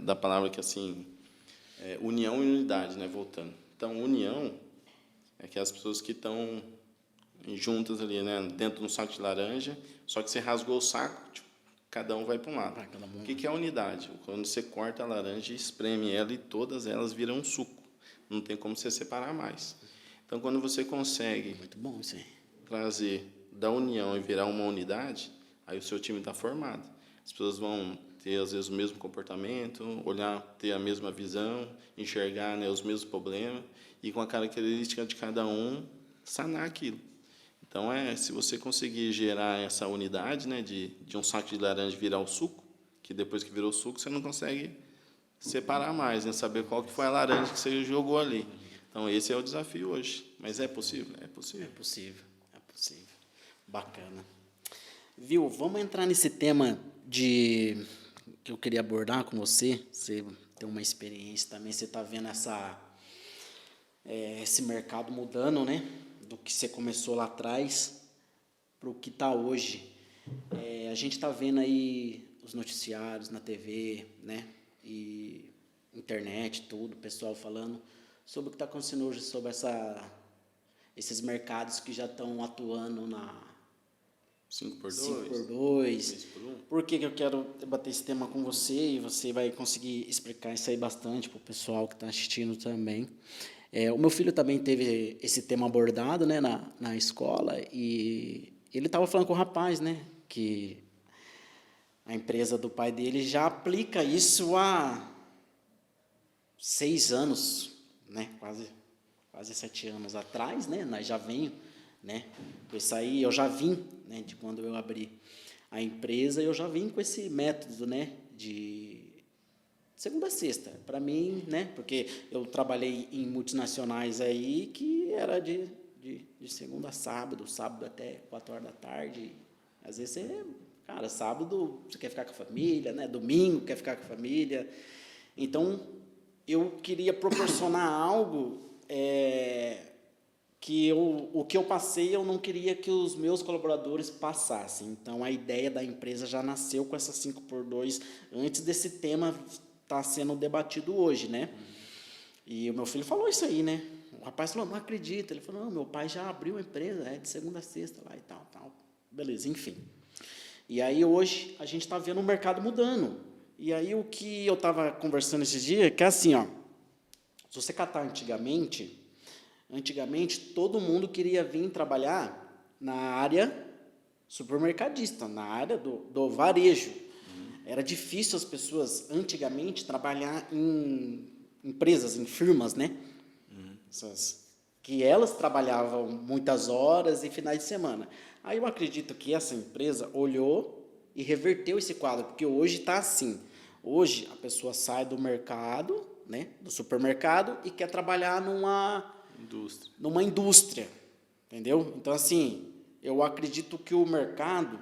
da palavra que, assim, união e unidade, né, voltando. Então, união é que as pessoas que estão juntas ali, né, dentro de um saco de laranja, só que você rasgou o saco, tipo, cada um vai para um lado. O que é a unidade? Quando você corta a laranja e espreme ela e todas elas viram um suco. Não tem como você separar mais. Então, quando você consegue Muito bom isso aí. trazer da união e virar uma unidade, aí o seu time está formado. As pessoas vão ter, às vezes, o mesmo comportamento, olhar, ter a mesma visão, enxergar, né, os mesmos problemas, e com a característica de cada um, sanar aquilo. Então, se você conseguir gerar essa unidade, né, de um saco de laranja virar o suco, que depois que virou o suco, você não consegue separar mais, né, saber qual que foi a laranja que você jogou ali. Então, esse é o desafio hoje. Mas é possível? É possível. É possível, é possível. Bacana. Viu, vamos entrar nesse tema que eu queria abordar com você. Você tem uma experiência também, você está vendo esse mercado mudando, né? Do que você começou lá atrás para o que está hoje. A gente está vendo aí os noticiários na TV, né? E internet, tudo, o pessoal falando sobre o que está acontecendo hoje, sobre esses mercados que já estão atuando na 5x2. 3x1. Por que eu quero debater esse tema com você? E você vai conseguir explicar isso aí bastante para o pessoal que está assistindo também. O meu filho também teve esse tema abordado, né, na escola, e ele estava falando com o rapaz, né, que a empresa do pai dele já aplica isso há 6 anos, né, quase 7 anos atrás, né, nós já venho, né, com isso aí eu já vim, né, de quando eu abri a empresa, eu já vim com esse método, né, de segunda a sexta, para mim, né, porque eu trabalhei em multinacionais aí que era de segunda a sábado até 4 horas da tarde, às vezes sábado você quer ficar com a família, né, domingo quer ficar com a família, então eu queria proporcionar algo o que eu passei, eu não queria que os meus colaboradores passassem. Então, a ideia da empresa já nasceu com essa 5x2, antes desse tema estar sendo debatido hoje, né? E o meu filho falou isso aí, né? O rapaz falou, não acredito. Ele falou, não, meu pai já abriu a empresa, de segunda a sexta lá e tal. Beleza, enfim. E aí, hoje, a gente está vendo o mercado mudando. E aí, o que eu estava conversando esses dias, é que é assim, ó, se você catar antigamente, todo mundo queria vir trabalhar na área supermercadista, na área do varejo. Era difícil as pessoas, antigamente, trabalhar em empresas, em firmas, né? Que elas trabalhavam muitas horas e finais de semana. Aí eu acredito que essa empresa olhou e reverteu esse quadro, porque hoje está assim. Hoje a pessoa sai do mercado, né, do supermercado, e quer trabalhar numa indústria, entendeu? Então, assim, eu acredito que o mercado,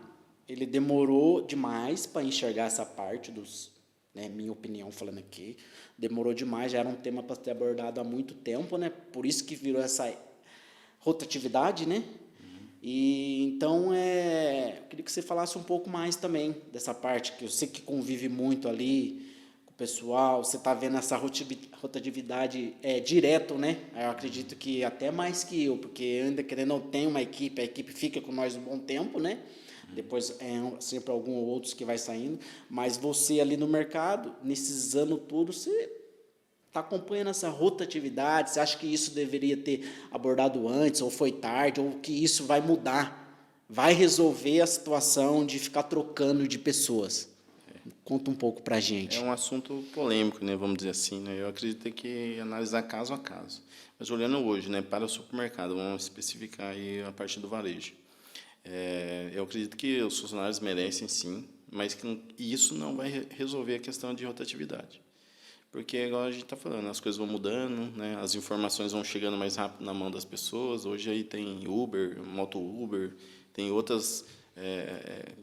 ele demorou demais para enxergar essa parte né, minha opinião falando aqui, demorou demais, já era um tema para ser abordado há muito tempo, né? Por isso que virou essa rotatividade, né? E então eu queria que você falasse um pouco mais também dessa parte, que eu sei que convive muito ali com o pessoal, você está vendo essa rotatividade direto, né? Eu acredito que até mais que eu, porque ainda querendo não tem uma equipe, a equipe fica com nós um bom tempo, né? Depois sempre algum ou outros que vai saindo, mas você ali no mercado, nesses anos todos, você está acompanhando essa rotatividade, você acha que isso deveria ter abordado antes, ou foi tarde, ou que isso vai mudar, vai resolver a situação de ficar trocando de pessoas? Conta um pouco para a gente. É um assunto polêmico, né, vamos dizer assim, né? Eu acredito que tem que analisar caso a caso. Mas olhando hoje, né, para o supermercado, vamos especificar aí a parte do varejo. Eu acredito que os funcionários merecem, sim, mas que isso não vai resolver a questão de rotatividade. Porque, igual a gente está falando, as coisas vão mudando, né? As informações vão chegando mais rápido na mão das pessoas. Hoje aí tem Uber, Moto Uber, tem outras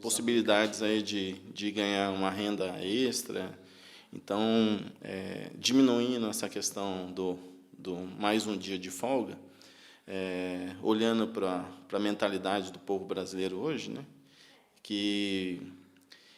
possibilidades aí de ganhar uma renda extra. Então, diminuindo essa questão do mais um dia de folga, olhando para a mentalidade do povo brasileiro hoje, né, que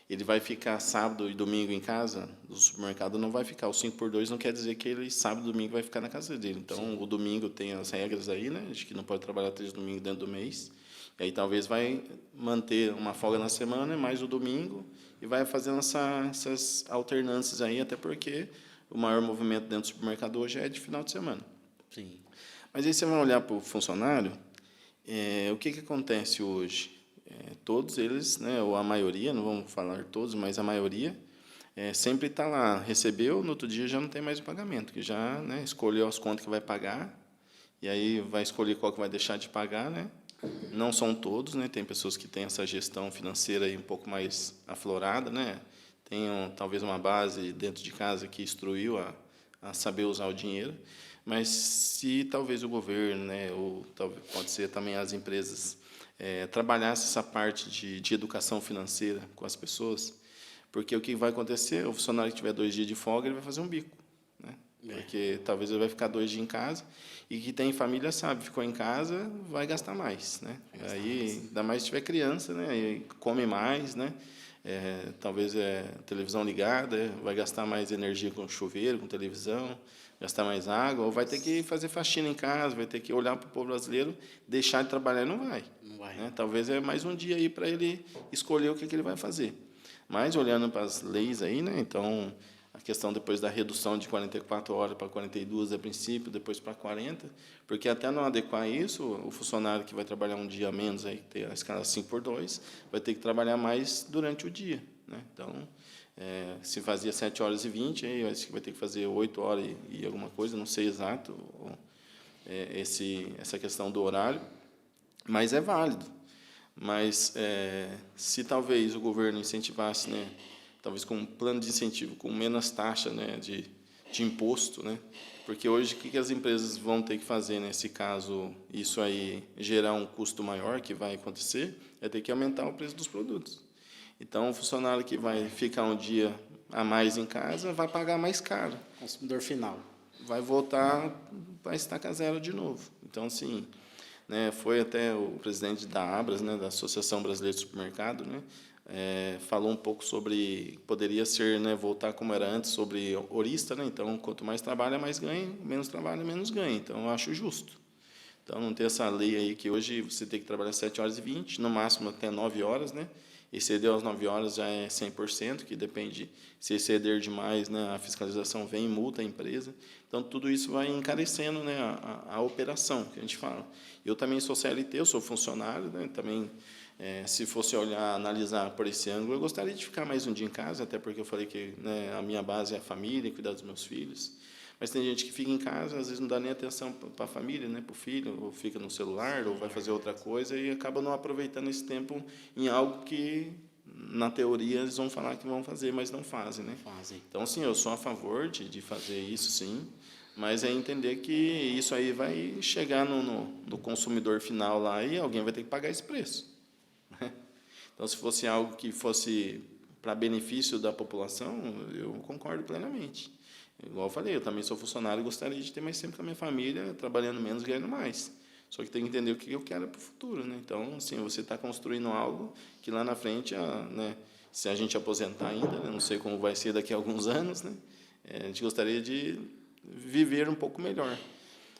ele vai ficar sábado e domingo em casa, no supermercado não vai ficar. O 5x2 não quer dizer que ele sábado e domingo vai ficar na casa dele. Então, sim, o domingo tem as regras aí, né, de que não pode trabalhar 3 domingos dentro do mês. E aí talvez vai manter uma folga na semana, mais o domingo, e vai fazendo essas alternâncias aí, até porque o maior movimento dentro do supermercado hoje é de final de semana. Sim. Mas aí você vai olhar para o funcionário, o que acontece hoje? Todos eles, né, ou a maioria, não vamos falar todos, mas a maioria, sempre está lá, recebeu, no outro dia já não tem mais o pagamento, que já, né, escolheu as contas que vai pagar, e aí vai escolher qual que vai deixar de pagar, né? Não são todos, né? Tem pessoas que têm essa gestão financeira aí um pouco mais aflorada, né? Tem talvez uma base dentro de casa que instruiu a saber usar o dinheiro, mas se talvez o governo, né, ou talvez pode ser também as empresas, trabalhasse essa parte de educação financeira com as pessoas, porque o que vai acontecer, o funcionário que tiver 2 dias de folga, ele vai fazer um bico, né? Porque talvez ele vai ficar 2 dias em casa, e que tem família sabe, ficou em casa, vai gastar mais, né? Aí, ainda mais se tiver criança, né? Aí come mais, né? Talvez televisão ligada, vai gastar mais energia com chuveiro, com televisão, gastar mais água, ou vai ter que fazer faxina em casa, vai ter que olhar para o povo brasileiro, deixar de trabalhar, não vai. Não vai. Né? Talvez mais um dia aí para ele escolher o que ele vai fazer. Mas olhando para as leis aí, né? Então, a questão depois da redução de 44 horas para 42 a princípio, depois para 40, porque até não adequar isso, o funcionário que vai trabalhar um dia a menos, aí ter a escala 5x2, vai ter que trabalhar mais durante o dia, né? Então, se fazia 7h20, aí acho que vai ter que fazer 8 horas e alguma coisa, não sei exato essa questão do horário, mas é válido. Mas se talvez o governo incentivasse, né, talvez com um plano de incentivo, com menos taxa, né, de imposto, né, porque hoje o que as empresas vão ter que fazer nesse caso, isso aí gerar um custo maior que vai acontecer, é ter que aumentar o preço dos produtos. Então, o funcionário que vai ficar um dia a mais em casa vai pagar mais caro. Consumidor final. Vai voltar para estaca zero de novo. Então, assim, né, foi até o presidente da Abras, né, da Associação Brasileira de Supermercado, né, falou um pouco sobre, poderia ser, né, voltar como era antes, sobre horista, né, então, quanto mais trabalha, mais ganha, menos trabalha, menos ganha. Então, eu acho justo. Então, não ter essa lei aí que hoje você tem que trabalhar 7h20, no máximo até 9 horas, né? Exceder as 9 horas já é 100%, que depende, se exceder demais, né, a fiscalização vem e multa a empresa. Então, tudo isso vai encarecendo, né, a operação, que a gente fala. Eu também sou CLT, eu sou funcionário, né, também, se fosse olhar, analisar por esse ângulo, eu gostaria de ficar mais um dia em casa, até porque eu falei que, né, a minha base é a família, cuidar dos meus filhos. Mas tem gente que fica em casa, às vezes não dá nem atenção para a família, né, para o filho, ou fica no celular, ou vai fazer outra coisa, e acaba não aproveitando esse tempo em algo que, na teoria, eles vão falar que vão fazer, mas não fazem, né? Então, sim, eu sou a favor de fazer isso, sim, mas é entender que isso aí vai chegar no consumidor final lá e alguém vai ter que pagar esse preço. Né? Então, se fosse algo que fosse para benefício da população, eu concordo plenamente. Igual eu falei, eu também sou funcionário e gostaria de ter mais tempo com a minha família, trabalhando menos, ganhando mais. Só que tem que entender o que eu quero para o futuro, né? Então, assim, você está construindo algo que lá na frente, né, se a gente aposentar ainda, né, não sei como vai ser daqui a alguns anos, né, a gente gostaria de viver um pouco melhor.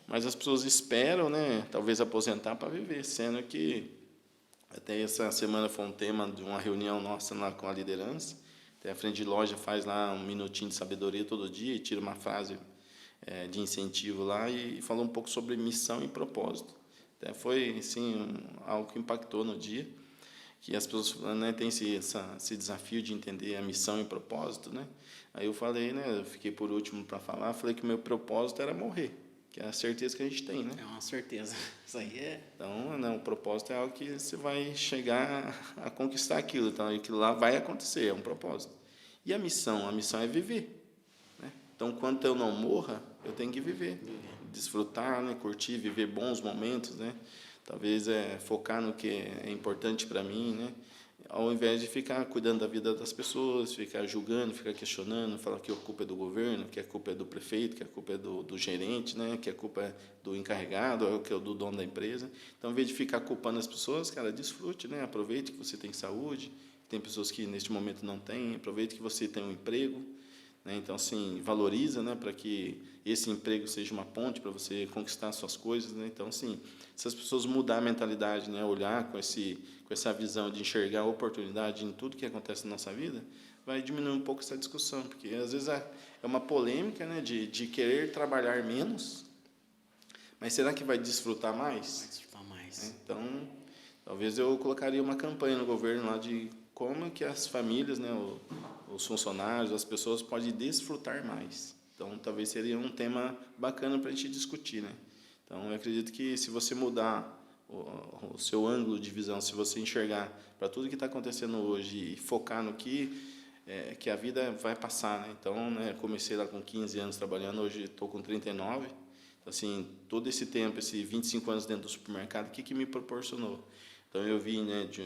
Mas as pessoas esperam, né, talvez aposentar para viver, sendo que até essa semana foi um tema de uma reunião nossa lá com a liderança. Até a frente de loja faz lá um minutinho de sabedoria todo dia e tira uma frase de incentivo lá e falou um pouco sobre missão e propósito. Até foi assim, algo que impactou no dia, que as pessoas, né, têm esse desafio de entender a missão e propósito, né? Aí eu falei, né, eu fiquei por último para falar, falei que o meu propósito era morrer, que é a certeza que a gente tem, né? É uma certeza. Isso aí é. Então, né, o propósito é algo que você vai chegar a conquistar aquilo. Então, aquilo lá vai acontecer, é um propósito. E a missão é viver. Né? Então, enquanto eu não morra, eu tenho que viver. Desfrutar, né, curtir, viver bons momentos, né? Talvez focar no que é importante para mim, né? ao invés de ficar cuidando da vida das pessoas, ficar julgando, ficar questionando, falar que a culpa é do governo, que a culpa é do prefeito, que a culpa é do gerente, né, que a culpa é do encarregado, que é do dono da empresa. Então, ao invés de ficar culpando as pessoas, cara, desfrute, né, aproveite que você tem saúde, tem pessoas que neste momento não têm, aproveite que você tem um emprego, né, então, assim, valoriza, né, para que esse emprego seja uma ponte para você conquistar suas coisas, né. Então, assim, se as pessoas mudar a mentalidade, né, olhar com essa visão de enxergar a oportunidade em tudo que acontece na nossa vida, vai diminuir um pouco essa discussão, porque às vezes é uma polêmica, né, de querer trabalhar menos, mas será que vai desfrutar mais? Vai desfrutar mais. Então, talvez eu colocaria uma campanha no governo lá de como que as famílias, né, os funcionários, as pessoas podem desfrutar mais. Então, talvez seria um tema bacana para a gente discutir, né? Então, eu acredito que se você mudar o seu ângulo de visão, se você enxergar para tudo que está acontecendo hoje e focar no que a vida vai passar, né? Então, né, comecei lá com 15 anos trabalhando, hoje estou com 39. Então, assim, todo esse tempo, esses 25 anos dentro do supermercado, o que me proporcionou? Então, eu vim, né, de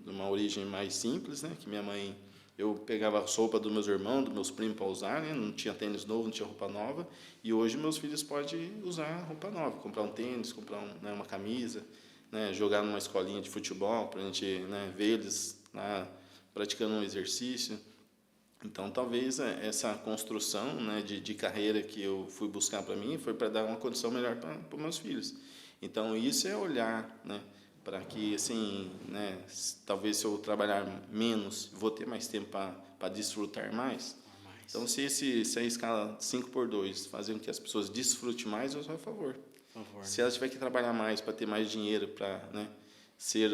uma origem mais simples, né, que minha mãe... Eu pegava a roupa dos meus irmãos, dos meus primos para usar, né? Não tinha tênis novo, não tinha roupa nova. E hoje meus filhos podem usar roupa nova, comprar um tênis, comprar uma camisa, né? Jogar numa escolinha de futebol para a gente, né, ver eles lá praticando um exercício. Então, talvez essa construção, né, de carreira que eu fui buscar para mim foi para dar uma condição melhor para os meus filhos. Então, isso é olhar, né, para que, assim, né, talvez se eu trabalhar menos, vou ter mais tempo para desfrutar mais. Então, se a escala 5x2 fazer com que as pessoas desfrutem mais, eu sou a favor. Se elas tiverem que trabalhar mais para ter mais dinheiro, para, né, ser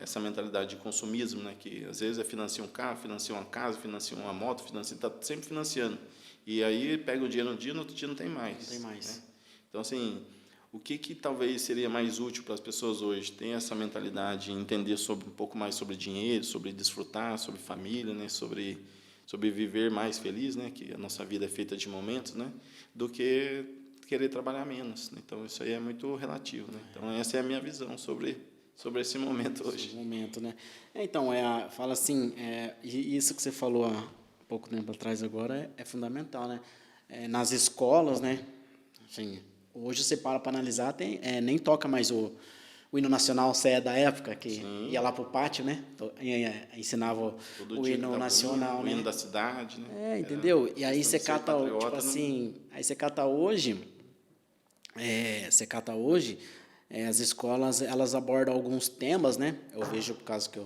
essa mentalidade de consumismo, né, que às vezes financia um carro, financia uma casa, financia uma moto, está sempre financiando. E aí pega o dinheiro um dia, no outro dia não tem mais. Não tem mais. Né? Então, assim... O que talvez seria mais útil para as pessoas hoje? Ter essa mentalidade, entender um pouco mais sobre dinheiro, sobre desfrutar, sobre família, né? sobre viver mais feliz, né? Que a nossa vida é feita de momentos, né? Do que querer trabalhar menos. Né? Então, isso aí é muito relativo. Né? Então, essa é a minha visão sobre esse momento hoje. Esse momento, né? Então, fala assim, isso que você falou há pouco tempo atrás agora é fundamental, né? Nas escolas, né? Assim, hoje você para analisar, nem toca mais o hino nacional, você é da época que Sim. ia lá para o pátio, né? Ensinava o hino nacional, o hino da cidade, né? Entendeu? E aí você cata, tipo assim, aí você cata hoje, as escolas, elas abordam alguns temas, né? Eu vejo, por causa que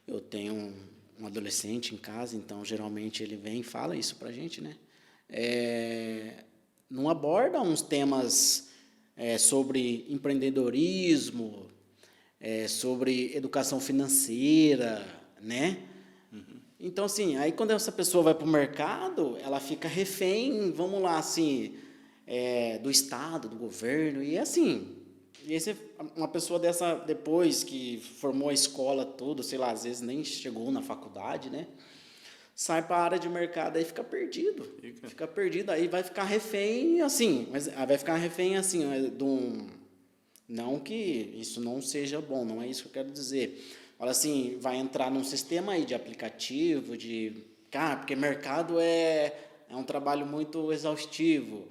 eu tenho um adolescente em casa, então, geralmente, ele vem e fala isso pra gente, né? Não aborda uns temas sobre empreendedorismo, sobre educação financeira, né? Uhum. Então, assim, aí quando essa pessoa vai para o mercado, ela fica refém, vamos lá, assim, do Estado, do governo, e assim, uma pessoa dessa, depois que formou a escola toda, sei lá, às vezes nem chegou na faculdade, né? Sai para a área de mercado, aí fica perdido. Fica perdido, aí vai ficar refém, assim, mas vai ficar refém, assim, não que isso não seja bom, não é isso que eu quero dizer. Olha assim, vai entrar num sistema aí de aplicativo, porque mercado é um trabalho muito exaustivo.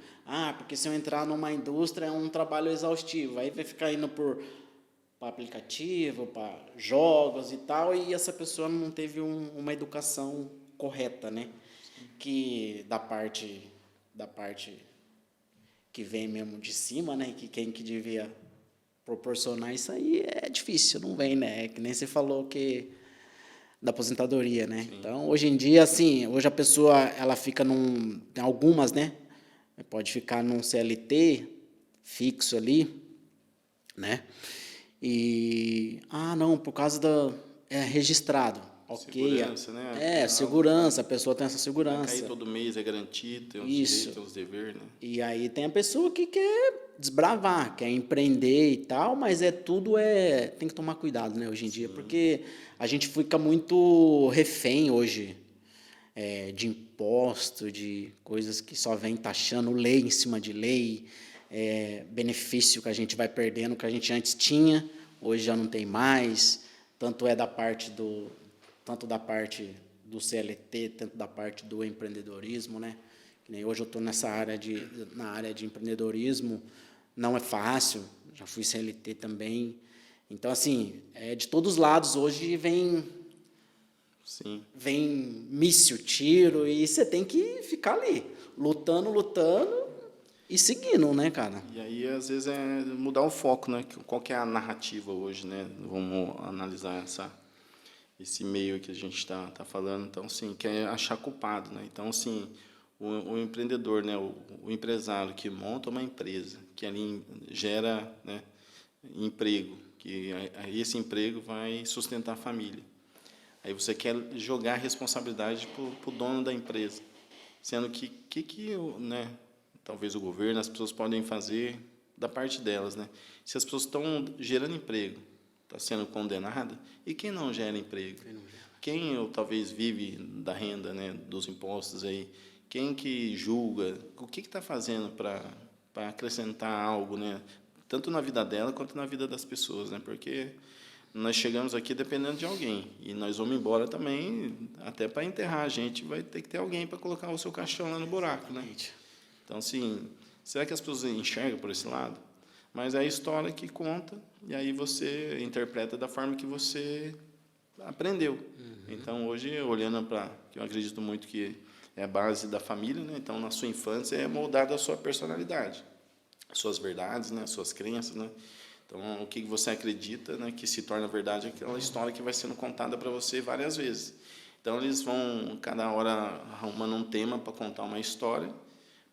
Porque se eu entrar numa indústria é um trabalho exaustivo. Aí vai ficar indo para aplicativo, para jogos e tal, e essa pessoa não teve uma educação correta, né? Que da parte que vem mesmo de cima, né? Que quem que devia proporcionar isso aí é difícil, não vem, né? É que nem você falou que da aposentadoria, né? Sim. Então, hoje em dia, assim, hoje a pessoa, ela fica tem algumas, né? Pode ficar num CLT fixo ali, né? E, não, por causa registrado. Ok. Segurança, né? Segurança, a pessoa tem essa segurança. Vai cair todo mês, é garantido, tem uns direitos, tem uns deveres, né? E aí tem a pessoa que quer desbravar, quer empreender e tal, mas tem que tomar cuidado, né, hoje em dia, porque a gente fica muito refém hoje de imposto, de coisas que só vem taxando lei em cima de lei, benefício que a gente vai perdendo, que a gente antes tinha, hoje já não tem mais, tanto da parte do CLT, tanto da parte do empreendedorismo, né? Que nem hoje eu estou na área de empreendedorismo, não é fácil, já fui CLT também. Então, assim, de todos os lados hoje Sim. vem míssil, tiro, e você tem que ficar ali, lutando e seguindo, né, cara? E aí, às vezes, é mudar o foco, né? Qual que é a narrativa hoje, né? Vamos analisar esse meio que a gente está falando. Então, sim, que é achar culpado, né? Então, assim, o empreendedor, né? O empresário que monta uma empresa, que ali gera, né, emprego, que aí esse emprego vai sustentar a família. Aí você quer jogar a responsabilidade para o dono da empresa, sendo que né, talvez o governo, as pessoas podem fazer da parte delas, né? Se as pessoas estão gerando emprego, está sendo condenada, e quem não gera emprego? Quem ou talvez vive da renda, né, dos impostos aí? Quem que julga? O que está fazendo para acrescentar algo, né? Tanto na vida dela quanto na vida das pessoas, né? Porque nós chegamos aqui dependendo de alguém e nós vamos embora também, até para enterrar a gente vai ter que ter alguém para colocar o seu caixão lá no buraco, né? Então, assim, será que as pessoas enxergam por esse lado? Mas é a história que conta e aí você interpreta da forma que você aprendeu. Então, hoje, olhando para, que eu acredito muito que é a base da família, né? Então, na sua infância é moldada a sua personalidade, suas verdades, né? Suas crenças, né? Então, o que você acredita, né, que se torna verdade é aquela história que vai sendo contada para você várias vezes. Então, eles vão, cada hora, arrumando um tema para contar uma história,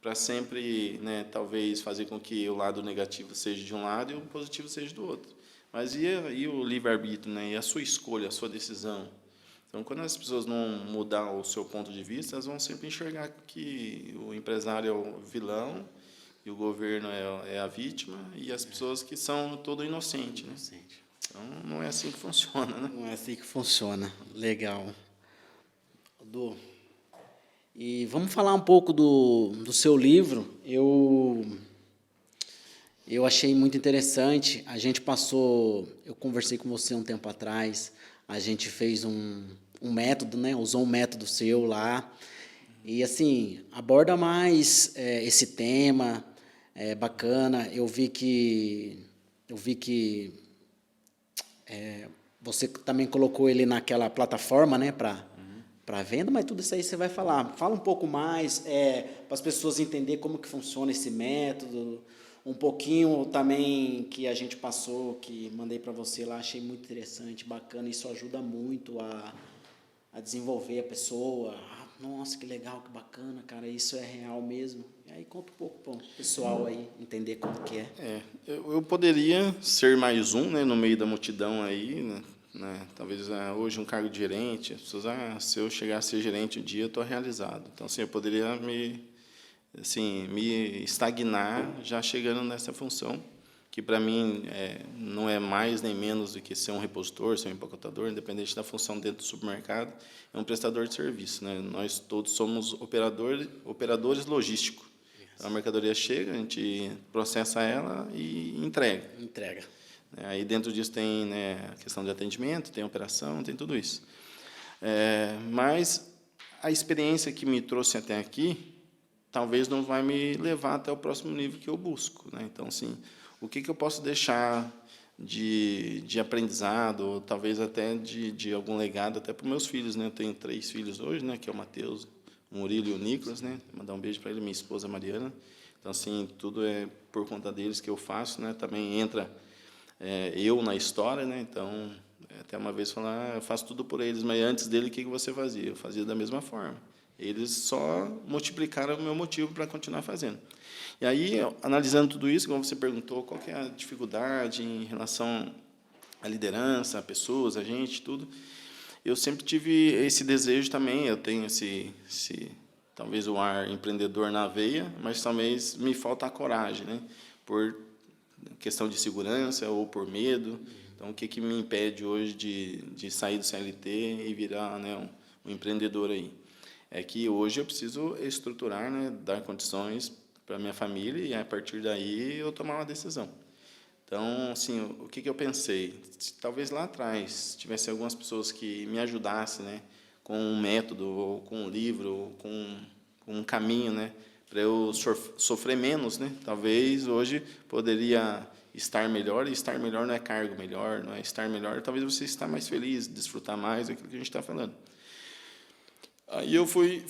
para sempre, né, talvez, fazer com que o lado negativo seja de um lado e o positivo seja do outro. Mas e o livre-arbítrio, né, e a sua escolha, a sua decisão? Então, quando as pessoas não mudar o seu ponto de vista, elas vão sempre enxergar que o empresário é o vilão, e o governo é a vítima, e as pessoas que são todo inocente, né? Então, não é assim que funciona, né? Não é assim que funciona. Legal. Du, e vamos falar um pouco do seu livro. Eu achei muito interessante. Eu conversei com você um tempo atrás, a gente fez um método, né? Usou um método seu lá. E, assim, aborda mais esse tema, é bacana. Eu vi que você também colocou ele naquela plataforma, né, para venda, mas tudo isso aí você vai falar. Fala um pouco mais, para as pessoas entenderem como que funciona esse método, um pouquinho também que a gente passou, que mandei para você lá, achei muito interessante, bacana, isso ajuda muito a desenvolver a pessoa. Nossa, que legal, que bacana, cara, isso é real mesmo. E aí conta um pouco para o pessoal aí entender como que é. Eu poderia ser mais um, né, no meio da multidão aí, né, talvez hoje um cargo de gerente, as pessoas, se eu chegar a ser gerente um dia, eu estou realizado. Então, assim, eu poderia me estagnar já chegando nessa função, que para mim não é mais nem menos do que ser um repositor, ser um empacotador, independente da função dentro do supermercado, é um prestador de serviço, né? Nós todos somos operadores logísticos. Então, a mercadoria chega, a gente processa ela e entrega. Aí dentro disso tem, né, a questão de atendimento, tem operação, tem tudo isso. Mas a experiência que me trouxe até aqui talvez não vai me levar até o próximo nível que eu busco, né? Então, assim, o que eu posso deixar de aprendizado, ou talvez até de algum legado até para os meus filhos, né? Eu tenho 3 filhos hoje, né? Que é o Matheus, o Murilo e o Nicolas, né? Vou mandar um beijo para ele, minha esposa Mariana. Então, assim, tudo é por conta deles que eu faço, né? Também entra eu na história, né? Então, até uma vez falar, eu faço tudo por eles, mas antes dele, o que você fazia? Eu fazia da mesma forma. Eles só multiplicaram o meu motivo para continuar fazendo. E aí, analisando tudo isso, como você perguntou, qual que é a dificuldade em relação à liderança, a pessoas, a gente, tudo, eu sempre tive esse desejo também, eu tenho talvez o ar empreendedor na veia, mas talvez me falta a coragem, né? Por questão de segurança ou por medo. Então, o que me impede hoje de sair do CLT e virar, né, um empreendedor aí? É que hoje eu preciso estruturar, né, dar condições para a minha família e, a partir daí, eu tomar uma decisão. Então, assim, o que eu pensei? Talvez lá atrás tivesse algumas pessoas que me ajudassem, né, com um método, ou com um livro, ou com um caminho, né, para eu sofrer menos, né? Talvez hoje poderia estar melhor, e estar melhor não é cargo melhor, não é estar melhor, talvez você está mais feliz, desfrutar mais daquilo que a gente está falando. Aí eu fui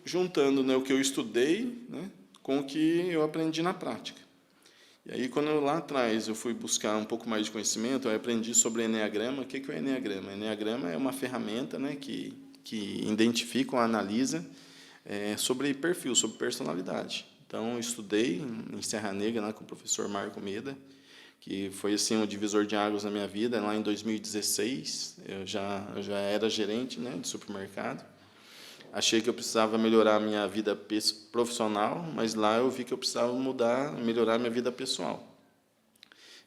juntando, né, o que eu estudei, né, com o que eu aprendi na prática. E aí, quando lá atrás eu fui buscar um pouco mais de conhecimento, eu aprendi sobre Eneagrama. O que é o Eneagrama? Eneagrama é uma ferramenta, né, que identifica ou analisa sobre perfil, sobre personalidade. Então, eu estudei em Serra Negra, né, com o professor Marco Meda, que foi assim um divisor de águas na minha vida. Lá em 2016, eu já era gerente, né, de supermercado. Achei que eu precisava melhorar a minha vida profissional, mas lá eu vi que eu precisava melhorar a minha vida pessoal.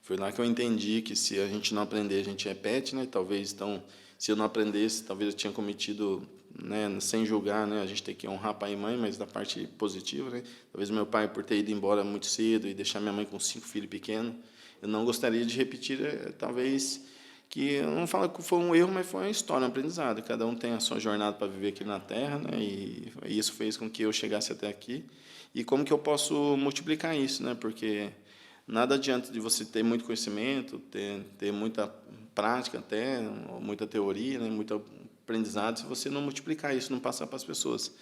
Foi lá que eu entendi que se a gente não aprender, a gente repete, né? Talvez, então, se eu não aprendesse, talvez eu tinha cometido, né, sem julgar, né? A gente tem que honrar pai e mãe, mas da parte positiva, né? Talvez meu pai, por ter ido embora muito cedo e deixar minha mãe com 5 filhos pequenos, eu não gostaria de repetir, talvez, que eu não falo que foi um erro, mas foi uma história, um aprendizado. Cada um tem a sua jornada para viver aqui na Terra, né? E isso fez com que eu chegasse até aqui. E como que eu posso multiplicar isso, né? Porque nada adianta de você ter muito conhecimento, ter muita prática até, muita teoria, né? Muito aprendizado, se você não multiplicar isso, não passar para as pessoas.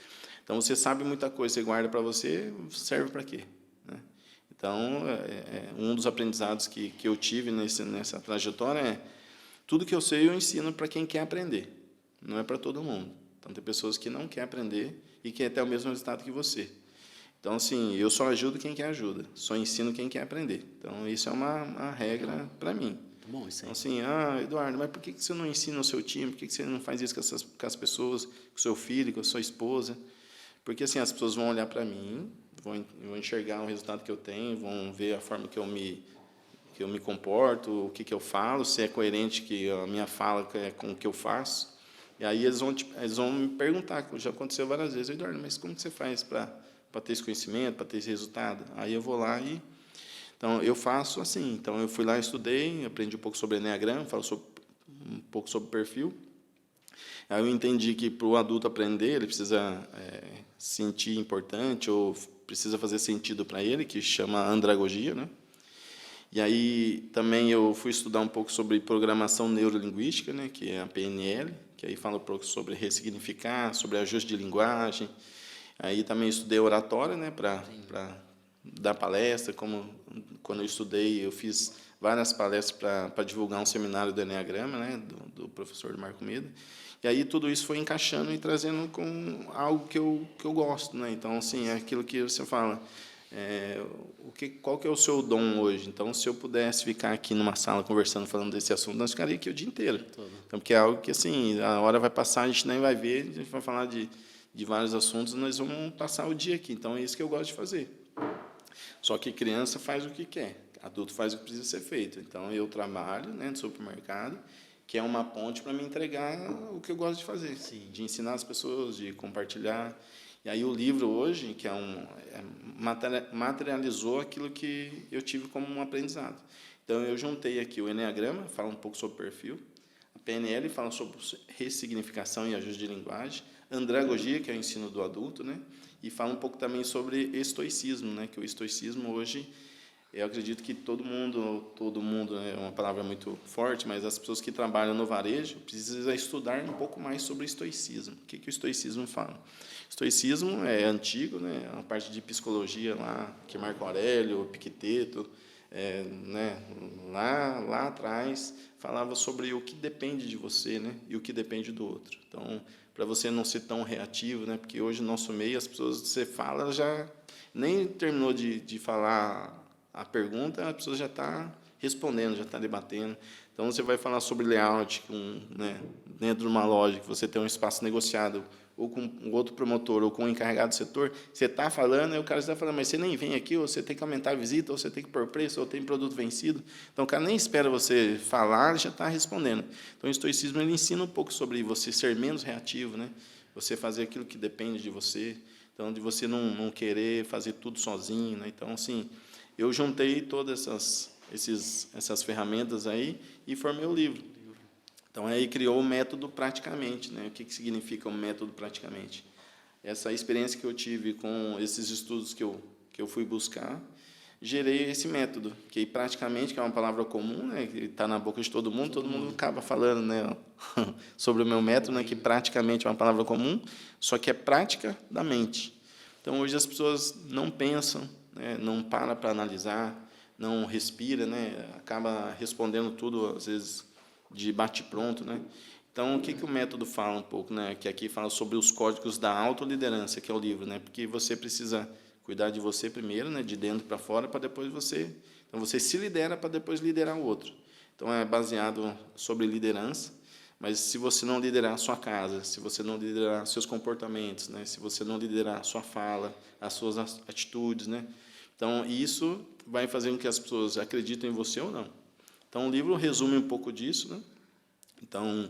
Então, você sabe muita coisa, você guarda para você, serve para quê? Né? Então, um dos aprendizados que eu tive nessa trajetória é tudo que eu sei eu ensino para quem quer aprender, não é para todo mundo. Então, tem pessoas que não querem aprender e querem ter o mesmo resultado que você. Então, assim, eu só ajudo quem quer ajuda, só ensino quem quer aprender. Então, isso é uma regra para mim. Bom, isso aí. Então, assim, Eduardo, mas por que você não ensina o seu time? Por que você não faz isso com as pessoas, com o seu filho, com a sua esposa? Porque, assim, as pessoas vão olhar para mim, vão enxergar o resultado que eu tenho, vão ver a forma que eu me comporto, o que eu falo, se é coerente que a minha fala é com o que eu faço. E aí eles vão me perguntar, já aconteceu várias vezes, Eduardo, mas como que você faz para ter esse conhecimento, para ter esse resultado? Aí eu vou lá e... Então, eu faço assim. Então, eu fui lá, estudei, aprendi um pouco sobre Eneagrama, um pouco sobre perfil. Aí eu entendi que para o adulto aprender, ele precisa sentir importante ou precisa fazer sentido para ele, que chama andragogia, né? E aí também eu fui estudar um pouco sobre programação neurolinguística, né, que é a PNL, que aí fala um pouco sobre ressignificar, sobre ajuste de linguagem. Aí também estudei oratória, né, para dar palestra. Quando eu estudei, eu fiz várias palestras para divulgar um seminário do Eneagrama, né, do professor Marco Meda. E aí tudo isso foi encaixando e trazendo com algo que eu gosto, né? Então, assim, é aquilo que você fala. Qual que é o seu dom hoje? Então, se eu pudesse ficar aqui numa sala conversando, falando desse assunto, nós ficaríamos aqui o dia inteiro. Então, porque é algo que, assim, a hora vai passar, a gente nem vai ver, a gente vai falar de vários assuntos, nós vamos passar o dia aqui. Então, é isso que eu gosto de fazer. Só que criança faz o que quer, adulto faz o que precisa ser feito. Então, eu trabalho, né, no supermercado, que é uma ponte para me entregar o que eu gosto de fazer, de ensinar as pessoas, de compartilhar. E aí o livro hoje, que materializou aquilo que eu tive como um aprendizado. Então, eu juntei aqui o Eneagrama, fala um pouco sobre perfil, a PNL fala sobre ressignificação e ajuste de linguagem, andragogia, que é o ensino do adulto, né? E fala um pouco também sobre estoicismo, né? Que o estoicismo hoje, eu acredito que todo mundo é uma palavra muito forte, mas as pessoas que trabalham no varejo precisam estudar um pouco mais sobre estoicismo. O que o estoicismo fala? Estoicismo é antigo, né? A parte de psicologia lá, que Marco Aurélio, Epicteto, né? Lá atrás falava sobre o que depende de você, né? E o que depende do outro. Então, para você não ser tão reativo, né? Porque hoje no nosso meio as pessoas, você fala, já nem terminou de falar a pergunta, a pessoa já está respondendo, já está debatendo. Então, você vai falar sobre layout, né, dentro de uma loja, que você tem um espaço negociado, ou com um outro promotor, ou com um encarregado do setor, você está falando, e o cara está falando, mas você nem vem aqui, ou você tem que aumentar a visita, ou você tem que pôr preço, ou tem produto vencido. Então, o cara nem espera você falar, já está respondendo. Então, o estoicismo ele ensina um pouco sobre você ser menos reativo, né? Você fazer aquilo que depende de você, então, de você não querer fazer tudo sozinho, né? Então, assim, eu juntei todas essas ferramentas aí e formei o livro. Então, aí criou o método praticamente, né? O que significa o método praticamente? Essa experiência que eu tive com esses estudos que eu fui buscar, gerei esse método, que praticamente, que é uma palavra comum, né? Que está na boca de todo mundo acaba falando, né? Sobre o meu método, né? Que praticamente é uma palavra comum, só que é prática da mente. Então, hoje as pessoas não pensam, né? Não para analisar, não respira, né? Acaba respondendo tudo, às vezes, de bate-pronto, né? Então, o que o método fala um pouco, né? Que aqui fala sobre os códigos da autoliderança, que é o livro, né? Porque você precisa cuidar de você primeiro, né? De dentro para fora, para depois você... Então, você se lidera para depois liderar o outro. Então, é baseado sobre liderança, mas se você não liderar a sua casa, se você não liderar seus comportamentos, né? Se você não liderar a sua fala, as suas atitudes, né? Então, isso vai fazer com que as pessoas acreditem em você ou não. Então, o livro resume um pouco disso, né? Então,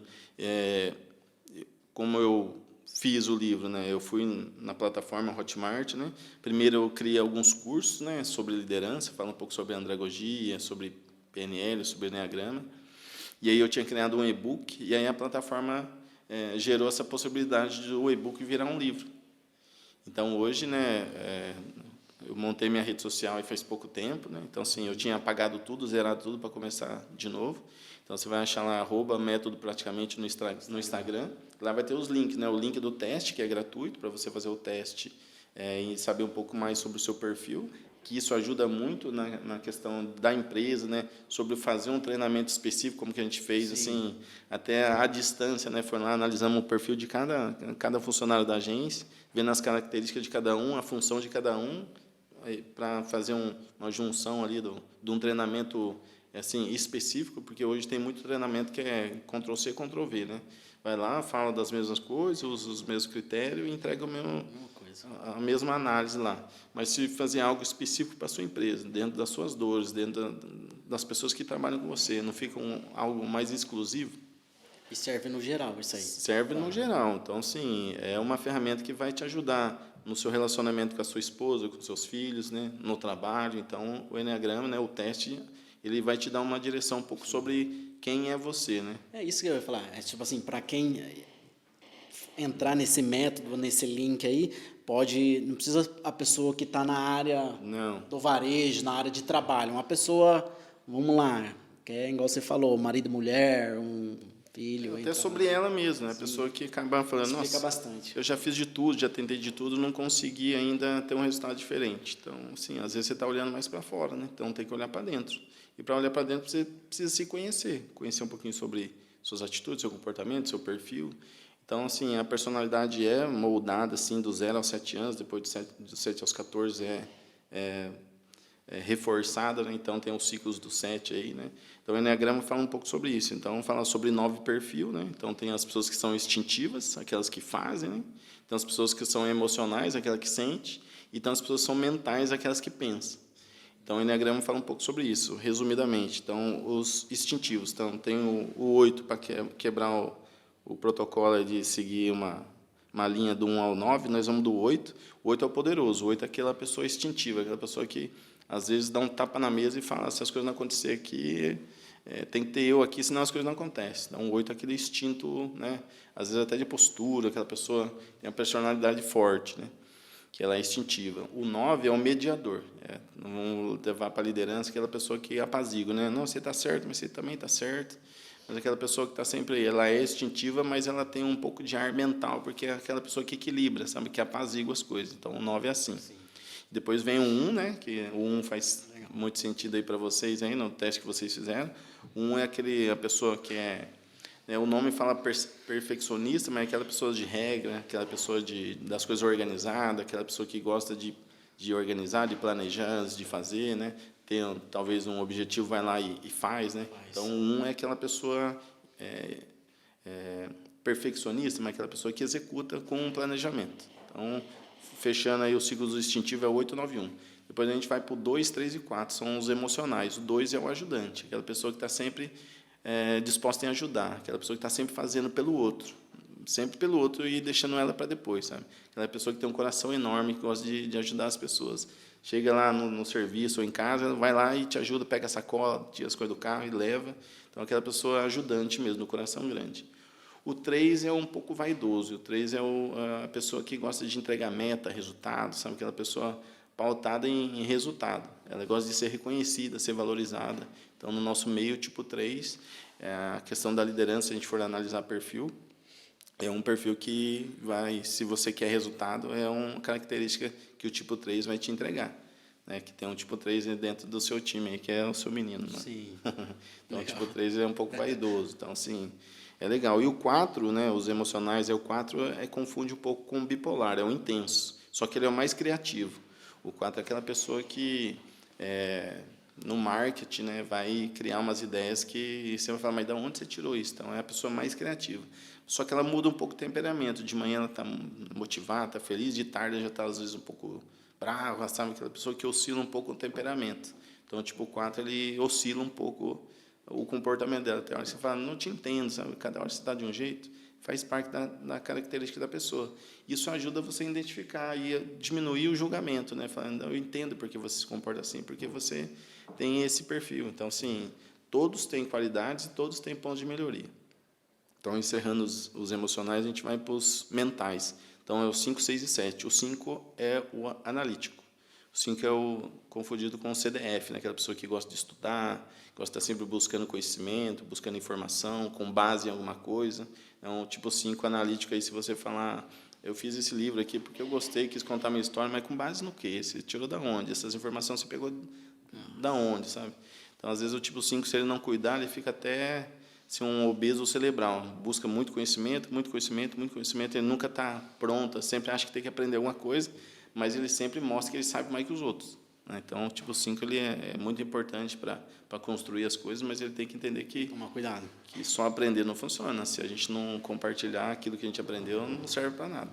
como eu fiz o livro, né? Eu fui na plataforma Hotmart, né? Primeiro eu criei alguns cursos, né? Sobre liderança, falo um pouco sobre andragogia, sobre PNL, sobre Enneagrama. E aí eu tinha criado um e-book, e aí a plataforma gerou essa possibilidade de o e-book virar um livro. Então, hoje, né? Eu montei minha rede social e faz pouco tempo, né? Então, assim, eu tinha apagado tudo, zerado tudo para começar de novo. Então, você vai achar lá @método praticamente no Instagram. Lá vai ter os links, né? O link do teste, que é gratuito, para você fazer o teste e saber um pouco mais sobre o seu perfil, que isso ajuda muito na questão da empresa, né? Sobre fazer um treinamento específico, como que a gente fez, assim, até à distância, né? Foi lá, analisamos o perfil de cada funcionário da agência, vendo as características de cada um, a função de cada um, para fazer uma junção ali de um treinamento assim específico, porque hoje tem muito treinamento que é Ctrl+C, Ctrl+V, né? Vai lá, fala das mesmas coisas, usa os mesmos critérios e entrega a mesma análise lá. Mas se fazer algo específico para a sua empresa, dentro das suas dores, dentro das pessoas que trabalham com você, não fica algo mais exclusivo? E serve no geral isso aí? Serve no geral. Então, sim, é uma ferramenta que vai te ajudar no seu relacionamento com a sua esposa, com seus filhos, né, no trabalho. Então, o Enneagrama, né, o teste, ele vai te dar uma direção um pouco sobre quem é você, né? É isso que eu ia falar. É tipo assim, para quem entrar nesse método, nesse link aí, não precisa a pessoa que está na área do varejo, na área de trabalho. Uma pessoa, vamos lá, que é igual você falou, marido e mulher, um filho. Até sobre ela mesma, né? A pessoa que acaba falando, explica nossa, bastante. Eu já fiz de tudo, já tentei de tudo, não consegui ainda ter um resultado diferente. Então, assim, às vezes você está olhando mais para fora, né? Então tem que olhar para dentro. E para olhar para dentro, você precisa se conhecer um pouquinho sobre suas atitudes, seu comportamento, seu perfil. Então, assim, a personalidade é moldada assim do 0 aos 7 anos, depois de 7 aos 14 é reforçada, né? Então tem os ciclos do 7 aí, né? Então o Enneagrama fala um pouco sobre isso. Então fala sobre 9 perfil, né? Então tem as pessoas que são instintivas, aquelas que fazem, né? Então as pessoas que são emocionais, aquela que sente, e então as pessoas que são mentais, aquelas que pensam. Então o Enneagrama fala um pouco sobre isso, resumidamente. Então os instintivos, então tem o 8 para quebrar o protocolo de seguir uma linha do 1 ao 9, nós vamos do 8. O 8 é o poderoso, o 8 é aquela pessoa instintiva, aquela pessoa que às vezes dá um tapa na mesa e fala, se as coisas não acontecer aqui, tem que ter eu aqui, senão as coisas não acontecem. Então, o 8 é aquele instinto, né? Às vezes até de postura, aquela pessoa tem uma personalidade forte, né? Que ela é instintiva. O 9 é o mediador. Não vamos levar para a liderança aquela pessoa que apazigua, né? Não, você está certo, mas você também está certo. Mas aquela pessoa que está sempre, ela é instintiva, mas ela tem um pouco de ar mental, porque é aquela pessoa que equilibra, sabe? Que apazigua as coisas. Então, o 9 é assim. Sim. Depois vem o 1, né? Que o 1 faz muito sentido aí para vocês aí no teste que vocês fizeram. O 1 é a pessoa que o nome fala perfeccionista, mas é aquela pessoa de regra, aquela pessoa das coisas organizadas, aquela pessoa que gosta de organizar, de planejar antes de fazer, né? Tem talvez um objetivo, vai lá e faz, né? Então, o 1 é aquela pessoa perfeccionista, mas é aquela pessoa que executa com um planejamento. Então, fechando aí o ciclo do instintivo é o 8, 9, 1. Depois a gente vai para o 2, 3 e 4, são os emocionais. O 2 é o ajudante, aquela pessoa que está sempre disposta em ajudar, aquela pessoa que está sempre fazendo pelo outro e deixando ela para depois, sabe? Aquela pessoa que tem um coração enorme, que gosta de ajudar as pessoas. Chega lá no serviço ou em casa, vai lá e te ajuda, pega a sacola, tira as coisas do carro e leva. Então, aquela pessoa ajudante mesmo, no coração grande. O 3 é um pouco vaidoso. O 3 é a pessoa que gosta de entregar meta, resultado, sabe? Aquela pessoa pautada em resultado. Ela gosta de ser reconhecida, ser valorizada. Então, no nosso meio, tipo 3, a questão da liderança, se a gente for analisar perfil, é um perfil que vai, se você quer resultado, é uma característica que o tipo 3 vai te entregar. Né? Que tem um tipo 3 dentro do seu time, aí, que é o seu menino. Né? Sim. Então, o tipo 3 é um pouco vaidoso. Então, assim, é legal. E o 4, né, os emocionais, o 4 confunde um pouco com o bipolar, é o intenso. Só que ele é o mais criativo. O 4 é aquela pessoa que, no marketing, né, vai criar umas ideias que você vai falar, mas de onde você tirou isso? Então, é a pessoa mais criativa. Só que ela muda um pouco o temperamento. De manhã ela está motivada, está feliz, de tarde ela já está, às vezes, um pouco brava, sabe? Aquela pessoa que oscila um pouco o temperamento. Então, o tipo 4, ele oscila um pouco o comportamento dela. Tem hora que você fala, não te entendo, sabe? Cada hora você está de um jeito, faz parte da característica da pessoa. Isso ajuda você a identificar e a diminuir o julgamento, né? Falando, eu entendo porque você se comporta assim, porque você tem esse perfil. Então, assim, todos têm qualidades e todos têm pontos de melhoria. Então, encerrando os emocionais, a gente vai para os mentais. Então, é o 5, 6 e 7. O 5 é o analítico. O 5 é o confundido com o CDF, né? Aquela pessoa que gosta de estudar, gosta de estar sempre buscando conhecimento, buscando informação, com base em alguma coisa. Então, tipo 5 analítico, aí se você falar, eu fiz esse livro aqui porque eu gostei, quis contar minha história, mas com base no quê? Você tirou da onde? Essas informações você pegou da onde, sabe? Então, às vezes, o tipo 5, se ele não cuidar, ele fica até ser um obeso cerebral. Busca muito conhecimento, muito conhecimento, muito conhecimento. Ele nunca está pronto, sempre acha que tem que aprender alguma coisa, mas ele sempre mostra que ele sabe mais que os outros. Né? Então, o tipo 5 ele é muito importante para construir as coisas, mas ele tem que entender que, Tomar cuidado. que só aprender não funciona. Se a gente não compartilhar aquilo que a gente aprendeu, não serve para nada.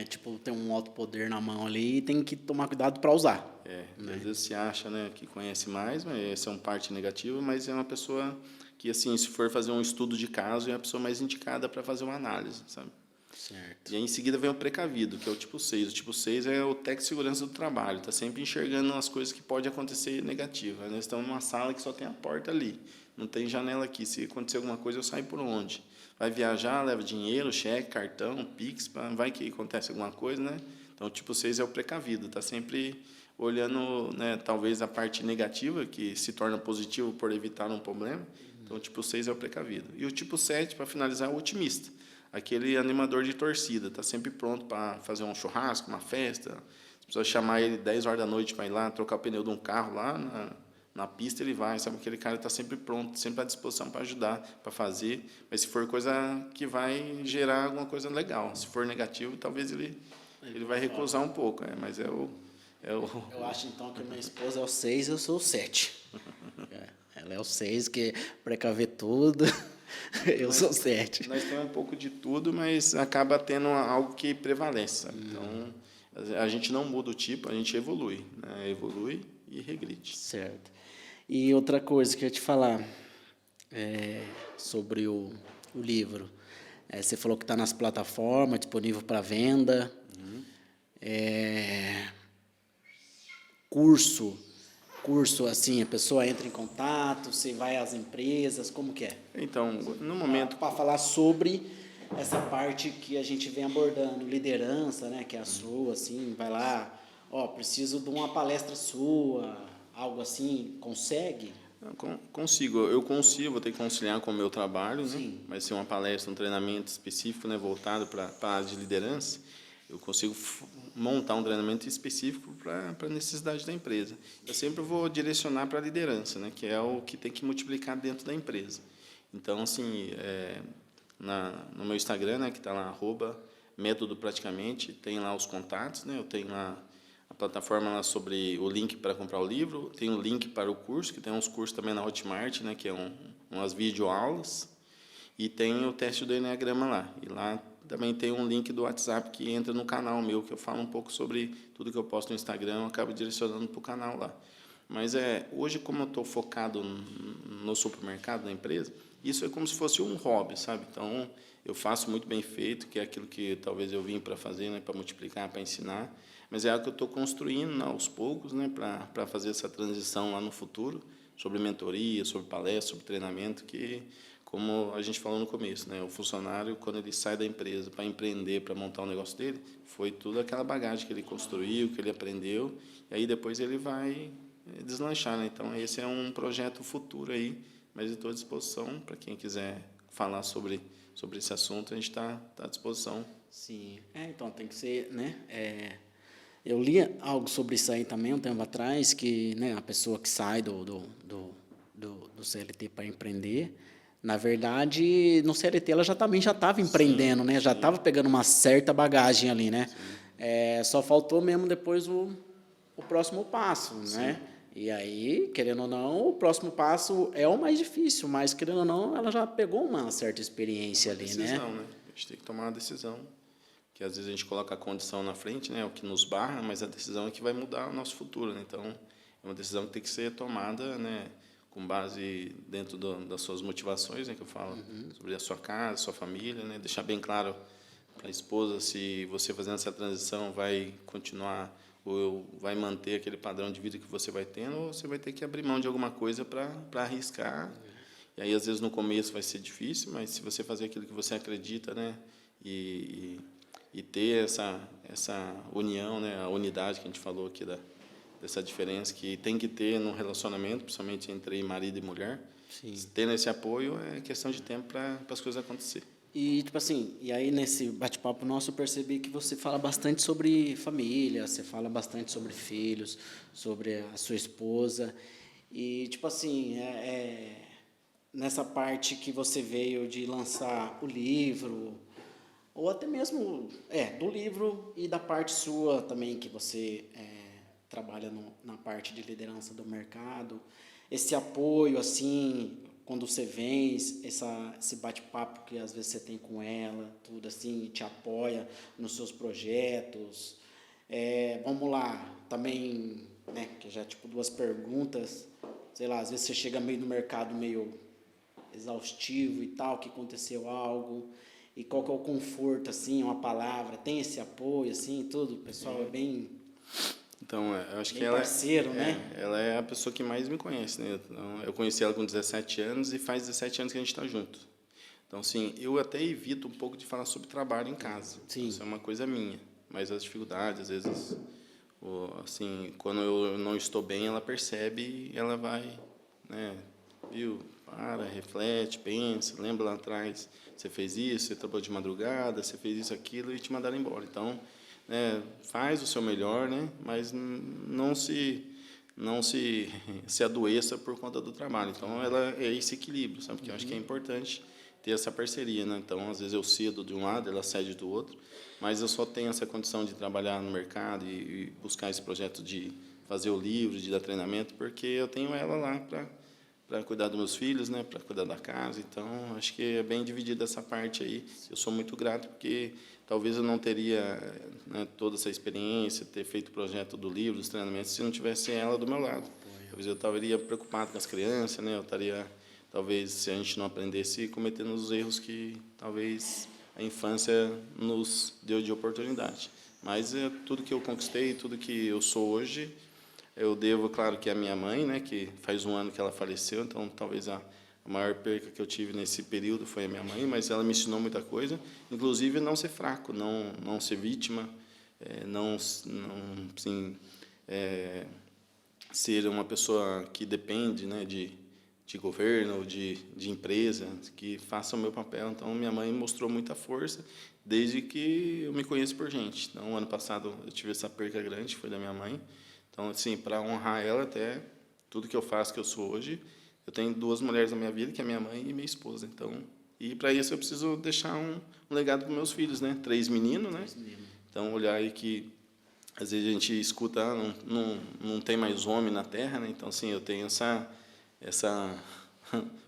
Tipo, tem um alto poder na mão ali e tem que tomar cuidado para usar. Às vezes se acha, né, que conhece mais, mas essa é uma parte negativa, mas é uma pessoa que, assim, se for fazer um estudo de caso, é a pessoa mais indicada para fazer uma análise, sabe? Certo. E aí, em seguida, vem o precavido, que é o tipo 6. O tipo 6 é o técnico de segurança do trabalho, está sempre enxergando as coisas que podem acontecer negativas. Nós estamos numa sala que só tem a porta ali, não tem janela aqui. Se acontecer alguma coisa, eu saio por onde? Vai viajar, leva dinheiro, cheque, cartão, Pix, vai que acontece alguma coisa, né? Então, o tipo 6 é o precavido, está sempre olhando, né, talvez a parte negativa, que se torna positivo por evitar um problema. Então, o tipo 6 é o precavido. E o tipo 7, para finalizar, é o otimista. Aquele animador de torcida, está sempre pronto para fazer um churrasco, uma festa. Se precisa chamar ele 10 horas da noite para ir lá trocar o pneu de um carro lá na pista, ele vai. Sabe, aquele cara está sempre pronto, sempre à disposição para ajudar, para fazer. Mas se for coisa que vai gerar alguma coisa legal, se for negativo, talvez ele vai recusar um pouco. Mas eu acho, então, que minha esposa é o 6 e eu sou o 7. Ela é o 6, que precaver tudo. Eu sou 7. Nós temos um pouco de tudo, mas acaba tendo algo que prevalece. Sabe? Então, a gente não muda o tipo, a gente evolui. Né? Evolui e regride. Certo. E outra coisa que eu ia te falar sobre o livro. Você falou que está nas plataformas, disponível para venda. Curso, assim, a pessoa entra em contato, você vai às empresas, como que é? Então, no momento... Para falar sobre essa parte que a gente vem abordando, liderança, né, que é a sua, assim, vai lá, preciso de uma palestra sua, algo assim, consegue? Consigo, eu consigo, vou ter que conciliar com o meu trabalho, né? Sim. Vai ser uma palestra, um treinamento específico, né, voltado para a área de liderança. Eu consigo montar um treinamento específico para a necessidade da empresa. Eu sempre vou direcionar para a liderança, né, que é o que tem que multiplicar dentro da empresa. Então, assim, no meu Instagram, né, que está lá, @método praticamente, tem lá os contatos, né, eu tenho lá a plataforma lá sobre o link para comprar o livro, tem o link para o curso, que tem uns cursos também na Hotmart, né, que é umas videoaulas, e tem o teste do Eneagrama lá. E lá também tem um link do WhatsApp que entra no canal meu, que eu falo um pouco sobre tudo que eu posto no Instagram, eu acabo direcionando para o canal lá. Mas hoje, como eu estou focado no supermercado da empresa, isso é como se fosse um hobby, sabe? Então, eu faço muito bem feito, que é aquilo que talvez eu vim para fazer, né, para multiplicar, para ensinar. mas é algo que eu estou construindo, né, aos poucos, né, para fazer essa transição lá no futuro, sobre mentoria, sobre palestra, sobre treinamento, que, como a gente falou no começo, né, o funcionário, quando ele sai da empresa para empreender, para montar o negócio dele, foi tudo aquela bagagem que ele construiu, que ele aprendeu, e aí depois ele vai deslanchar, né? Então, esse é um projeto futuro aí, mas eu estou à disposição para quem quiser falar sobre esse assunto, a gente está à disposição. Sim, então tem que ser, né? Eu li algo sobre isso aí também um tempo atrás, que, né, a pessoa que sai do CLT para empreender, na verdade, no CLT ela também já estava empreendendo, né? Já estava pegando uma certa bagagem ali, né? Só faltou mesmo depois o próximo passo, né? E aí, querendo ou não, o próximo passo é o mais difícil, mas, querendo ou não, ela já pegou uma certa experiência ali, Decisão, né? A gente tem que tomar uma decisão, que às vezes a gente coloca a condição na frente, né? O que nos barra, mas a decisão é que vai mudar o nosso futuro, né? Então, é uma decisão que tem que ser tomada, né, com base dentro das suas motivações, né, que eu falo, sobre a sua casa, sua família, né? Deixar bem claro para a esposa se você fazendo essa transição vai continuar ou vai manter aquele padrão de vida que você vai tendo, ou você vai ter que abrir mão de alguma coisa para arriscar. E aí, às vezes, no começo vai ser difícil, mas se você fazer aquilo que você acredita, né, e ter essa união, né, a unidade que a gente falou aqui dessa diferença que tem que ter no relacionamento, principalmente entre marido e mulher, tendo esse apoio é questão de tempo para as coisas acontecerem. E, tipo assim, e aí nesse bate-papo nosso eu percebi que você fala bastante sobre família, você fala bastante sobre filhos, sobre a sua esposa. E, tipo assim, nessa parte que você veio de lançar o livro, ou até mesmo do livro e da parte sua também, que você trabalha na parte de liderança do mercado, esse apoio, assim, quando você vem, esse bate-papo que às vezes você tem com ela, tudo assim, te apoia nos seus projetos. Vamos lá, também, né, que já tipo 2 perguntas, sei lá, às vezes você chega meio no mercado meio exaustivo e tal, que aconteceu algo, e qual que é o conforto, assim, uma palavra, tem esse apoio, assim, tudo, o pessoal é bem... Então, eu acho que bem parceiro, né? Ela é a pessoa que mais me conhece, né? Então, eu conheci ela com 17 anos e faz 17 anos que a gente está junto. Então, assim, eu até evito um pouco de falar sobre trabalho em casa. Sim. Isso é uma coisa minha. Mas as dificuldades, às vezes, assim, quando eu não estou bem, ela percebe e ela vai, né? Viu? Para, reflete, pensa, lembra lá atrás, você fez isso, você trabalhou de madrugada, você fez isso, aquilo e te mandaram embora. Então, faz o seu melhor, né? Mas não se adoeça por conta do trabalho. Então, ela é esse equilíbrio, sabe? Porque eu acho que é importante ter essa parceria, né? Então, às vezes eu cedo de um lado, ela cede do outro, mas eu só tenho essa condição de trabalhar no mercado e buscar esse projeto de fazer o livro, de dar treinamento, porque eu tenho ela lá para cuidar dos meus filhos, né? Para cuidar da casa. Então, acho que é bem dividida essa parte aí. Eu sou muito grato porque talvez eu não teria, né, toda essa experiência, ter feito o projeto do livro, dos treinamentos, se não tivesse ela do meu lado. Talvez eu estaria preocupado com as crianças, né? Eu estaria, talvez, se a gente não aprendesse, cometendo os erros que talvez a infância nos deu de oportunidade. Mas tudo que eu conquistei, tudo que eu sou hoje, eu devo, claro, que a minha mãe, né, que faz 1 ano que ela faleceu, então talvez a maior perca que eu tive nesse período foi a minha mãe, mas ela me ensinou muita coisa, inclusive não ser fraco, não ser vítima, ser uma pessoa que depende, né, de governo, de empresa, que faça o meu papel. Então, minha mãe mostrou muita força desde que eu me conheço por gente. Então, ano passado eu tive essa perca grande, foi da minha mãe. Então, assim, para honrar ela, até tudo que eu faço, que eu sou hoje, eu tenho 2 mulheres na minha vida, que é minha mãe e minha esposa. Então, e para isso eu preciso deixar um legado para meus filhos, né? 3 meninos, né? Então, olhar aí que às vezes a gente escuta, não tem mais homem na Terra, né? Então, assim, eu tenho essa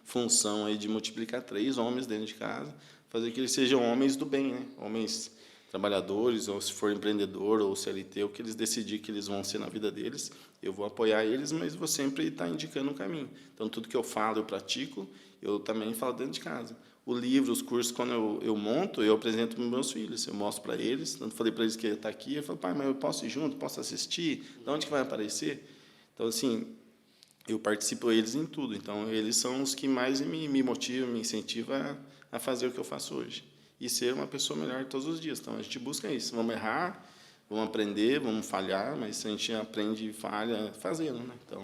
função aí de multiplicar 3 homens dentro de casa, fazer que eles sejam homens do bem, né? Homens trabalhadores, ou se for empreendedor ou CLT, o que eles decidirem que eles vão ser na vida deles, eu vou apoiar eles, mas vou sempre estar indicando o caminho. Então, tudo que eu falo, eu pratico, eu também falo dentro de casa. o livro, os cursos, quando eu monto, eu apresento para os meus filhos, eu mostro para eles, tanto falei para eles que ia estar aqui, eu falo, pai, mas eu posso ir junto, posso assistir, de onde que vai aparecer? Então, assim, eu participo eles em tudo, então eles são os que mais me motivam, me incentivam a fazer o que eu faço hoje, e ser uma pessoa melhor todos os dias. Então, a gente busca isso, vamos errar, vamos aprender, vamos falhar, mas a gente aprende e falha fazendo, né? Então,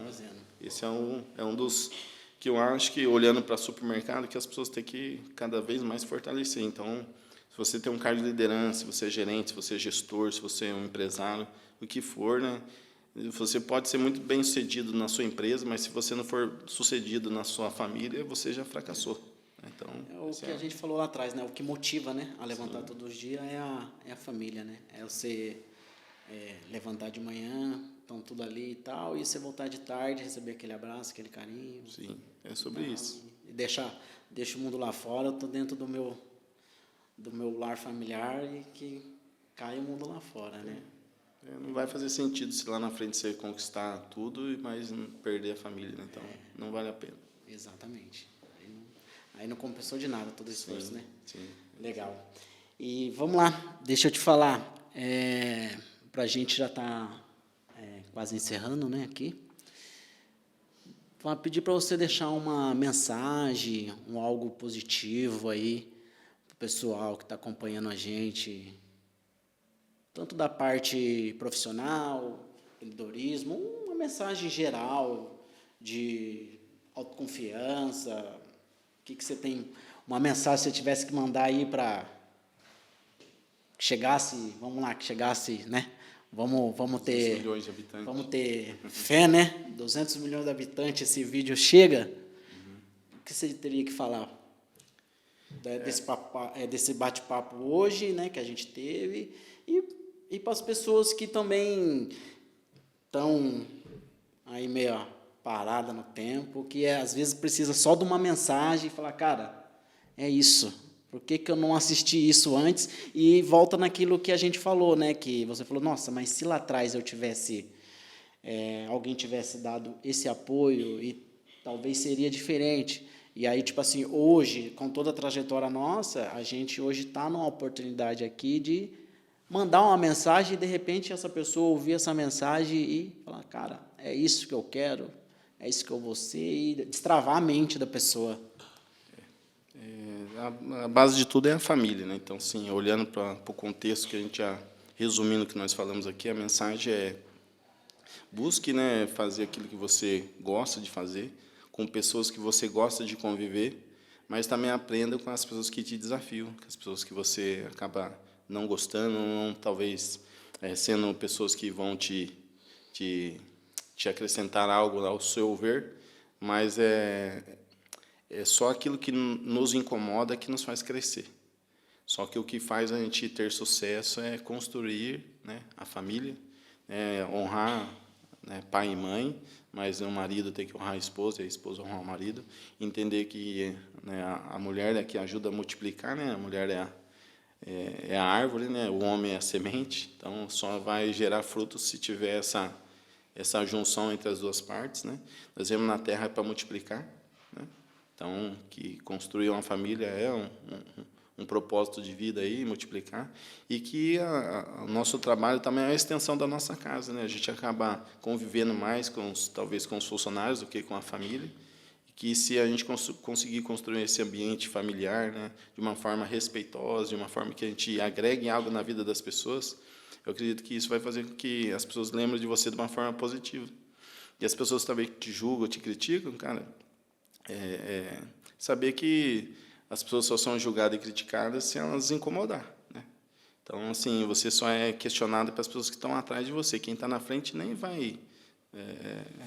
esse é um dos que eu acho que, olhando para supermercado, que as pessoas têm que cada vez mais fortalecer. Então, se você tem um cargo de liderança, se você é gerente, se você é gestor, se você é um empresário, o que for, né? Você pode ser muito bem sucedido na sua empresa, mas se você não for sucedido na sua família, você já fracassou. Então, É o que a gente falou lá atrás, né? O que motiva, né, a levantar todos os dias é a família, né? É você levantar de manhã, estão tudo ali e tal, e você voltar de tarde, receber aquele abraço, aquele carinho. Sim, é sobre isso. E deixa o mundo lá fora, eu tô dentro do meu lar familiar e que cai o mundo lá fora, né? Não vai fazer sentido se lá na frente você conquistar tudo, mas não perder a família, né? Então, não vale a pena. Exatamente. Aí não compensou de nada todo o esforço, né? Sim. Legal. E vamos lá, deixa eu te falar, para a gente já tá quase encerrando, né, aqui. Vou pedir para você deixar uma mensagem, algo positivo aí para o pessoal que está acompanhando a gente, tanto da parte profissional, empreendedorismo, uma mensagem geral de autoconfiança. O que você tem, uma mensagem que você tivesse que mandar aí para que chegasse, vamos lá, que chegasse, né? Vamos ter 200 milhões de habitantes. Vamos ter fé, né? 200 milhões de habitantes, esse vídeo chega. O que você teria que falar desse bate-papo hoje, né, que a gente teve, e para as pessoas que também estão aí meio parada no tempo, que às vezes precisa só de uma mensagem e falar, cara, é isso. Por que eu não assisti isso antes? E volta naquilo que a gente falou, né? Que você falou, nossa, mas se lá atrás eu tivesse, alguém tivesse dado esse apoio, e talvez seria diferente. E aí, tipo assim, hoje, com toda a trajetória nossa, a gente hoje está numa oportunidade aqui de mandar uma mensagem e, de repente, essa pessoa ouvir essa mensagem e falar, cara, é isso que eu quero, é isso que eu vou ser, e destravar a mente da pessoa. A base de tudo é a família, né? Então, sim, olhando para o contexto que a gente já resumindo o que nós falamos aqui, a mensagem é: busque, né, fazer aquilo que você gosta de fazer, com pessoas que você gosta de conviver, mas também aprenda com as pessoas que te desafiam, com as pessoas que você acaba não gostando, não, talvez sendo pessoas que vão te acrescentar algo ao seu ver, mas é só aquilo que nos incomoda que nos faz crescer. Só que o que faz a gente ter sucesso é construir, né, a família, honrar, né, pai e mãe, mas o marido tem que honrar a esposa, e a esposa honrar o marido, entender que, né, a mulher é que ajuda a multiplicar, né, a mulher é a árvore, né, o homem é a semente, então só vai gerar frutos se tiver essa junção entre as duas partes, né? Nós vemos na terra para multiplicar, né? Então, que construir uma família é um propósito de vida aí, multiplicar, e que o nosso trabalho também é a extensão da nossa casa, né? A gente acaba convivendo mais talvez com os funcionários do que com a família, e que se a gente conseguir construir esse ambiente familiar, né, de uma forma respeitosa, de uma forma que a gente agregue algo na vida das pessoas, eu acredito que isso vai fazer com que as pessoas lembrem de você de uma forma positiva. E as pessoas também que te julgam, te criticam, cara, saber que as pessoas só são julgadas e criticadas se elas incomodar, né? Então, assim, você só é questionado pelas pessoas que estão atrás de você. Quem está na frente nem vai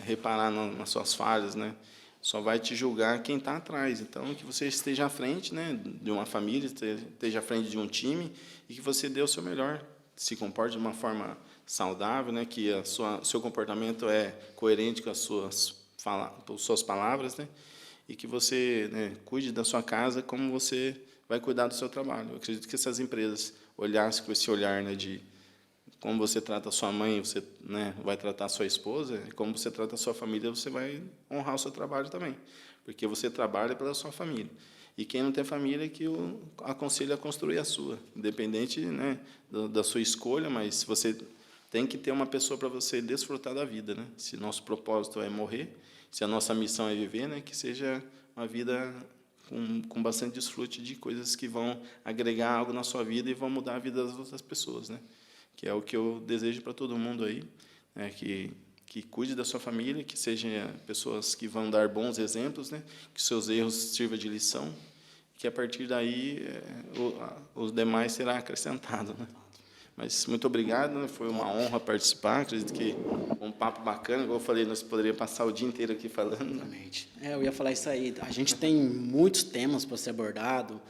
reparar nas suas falhas, né? Só vai te julgar quem está atrás. Então, que você esteja à frente, né, de uma família, esteja à frente de um time, e que você dê o seu melhor, se comporte de uma forma saudável, né, que seu comportamento é coerente com as suas palavras, né, e que você, né, cuide da sua casa como você vai cuidar do seu trabalho. Eu acredito que essas empresas olhassem com esse olhar, né, de como você trata a sua mãe, você, né, vai tratar a sua esposa, e como você trata a sua família, você vai honrar o seu trabalho também, porque você trabalha pela sua família. E quem não tem família, que eu aconselho a construir a sua, independente, né, da sua escolha, mas você tem que ter uma pessoa para você desfrutar da vida, né? Se nosso propósito é morrer, se a nossa missão é viver, né, que seja uma vida com bastante desfrute de coisas que vão agregar algo na sua vida e vão mudar a vida das outras pessoas, né? Que é o que eu desejo para todo mundo aí, né? Que cuide da sua família, que sejam pessoas que vão dar bons exemplos, né? Que seus erros sirvam de lição, que a partir daí os demais será acrescentado, né? Mas muito obrigado, né? Foi uma honra participar. Acredito que um papo bacana, como eu falei, nós poderíamos passar o dia inteiro aqui falando. Né? Exatamente. Eu ia falar isso aí. A gente tem muitos temas para ser abordado.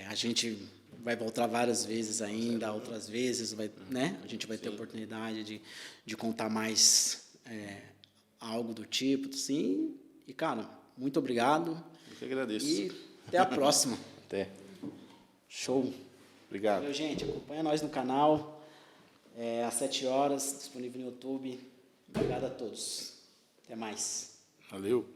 A gente vai voltar várias vezes ainda, outras vezes, né? A gente vai ter oportunidade de contar mais algo do tipo, sim. E, cara, muito obrigado. Eu que agradeço. E até a próxima. Até. Show. Obrigado. Valeu, gente. Acompanha nós no canal. Às 7 horas, disponível no YouTube. Obrigado a todos. Até mais. Valeu.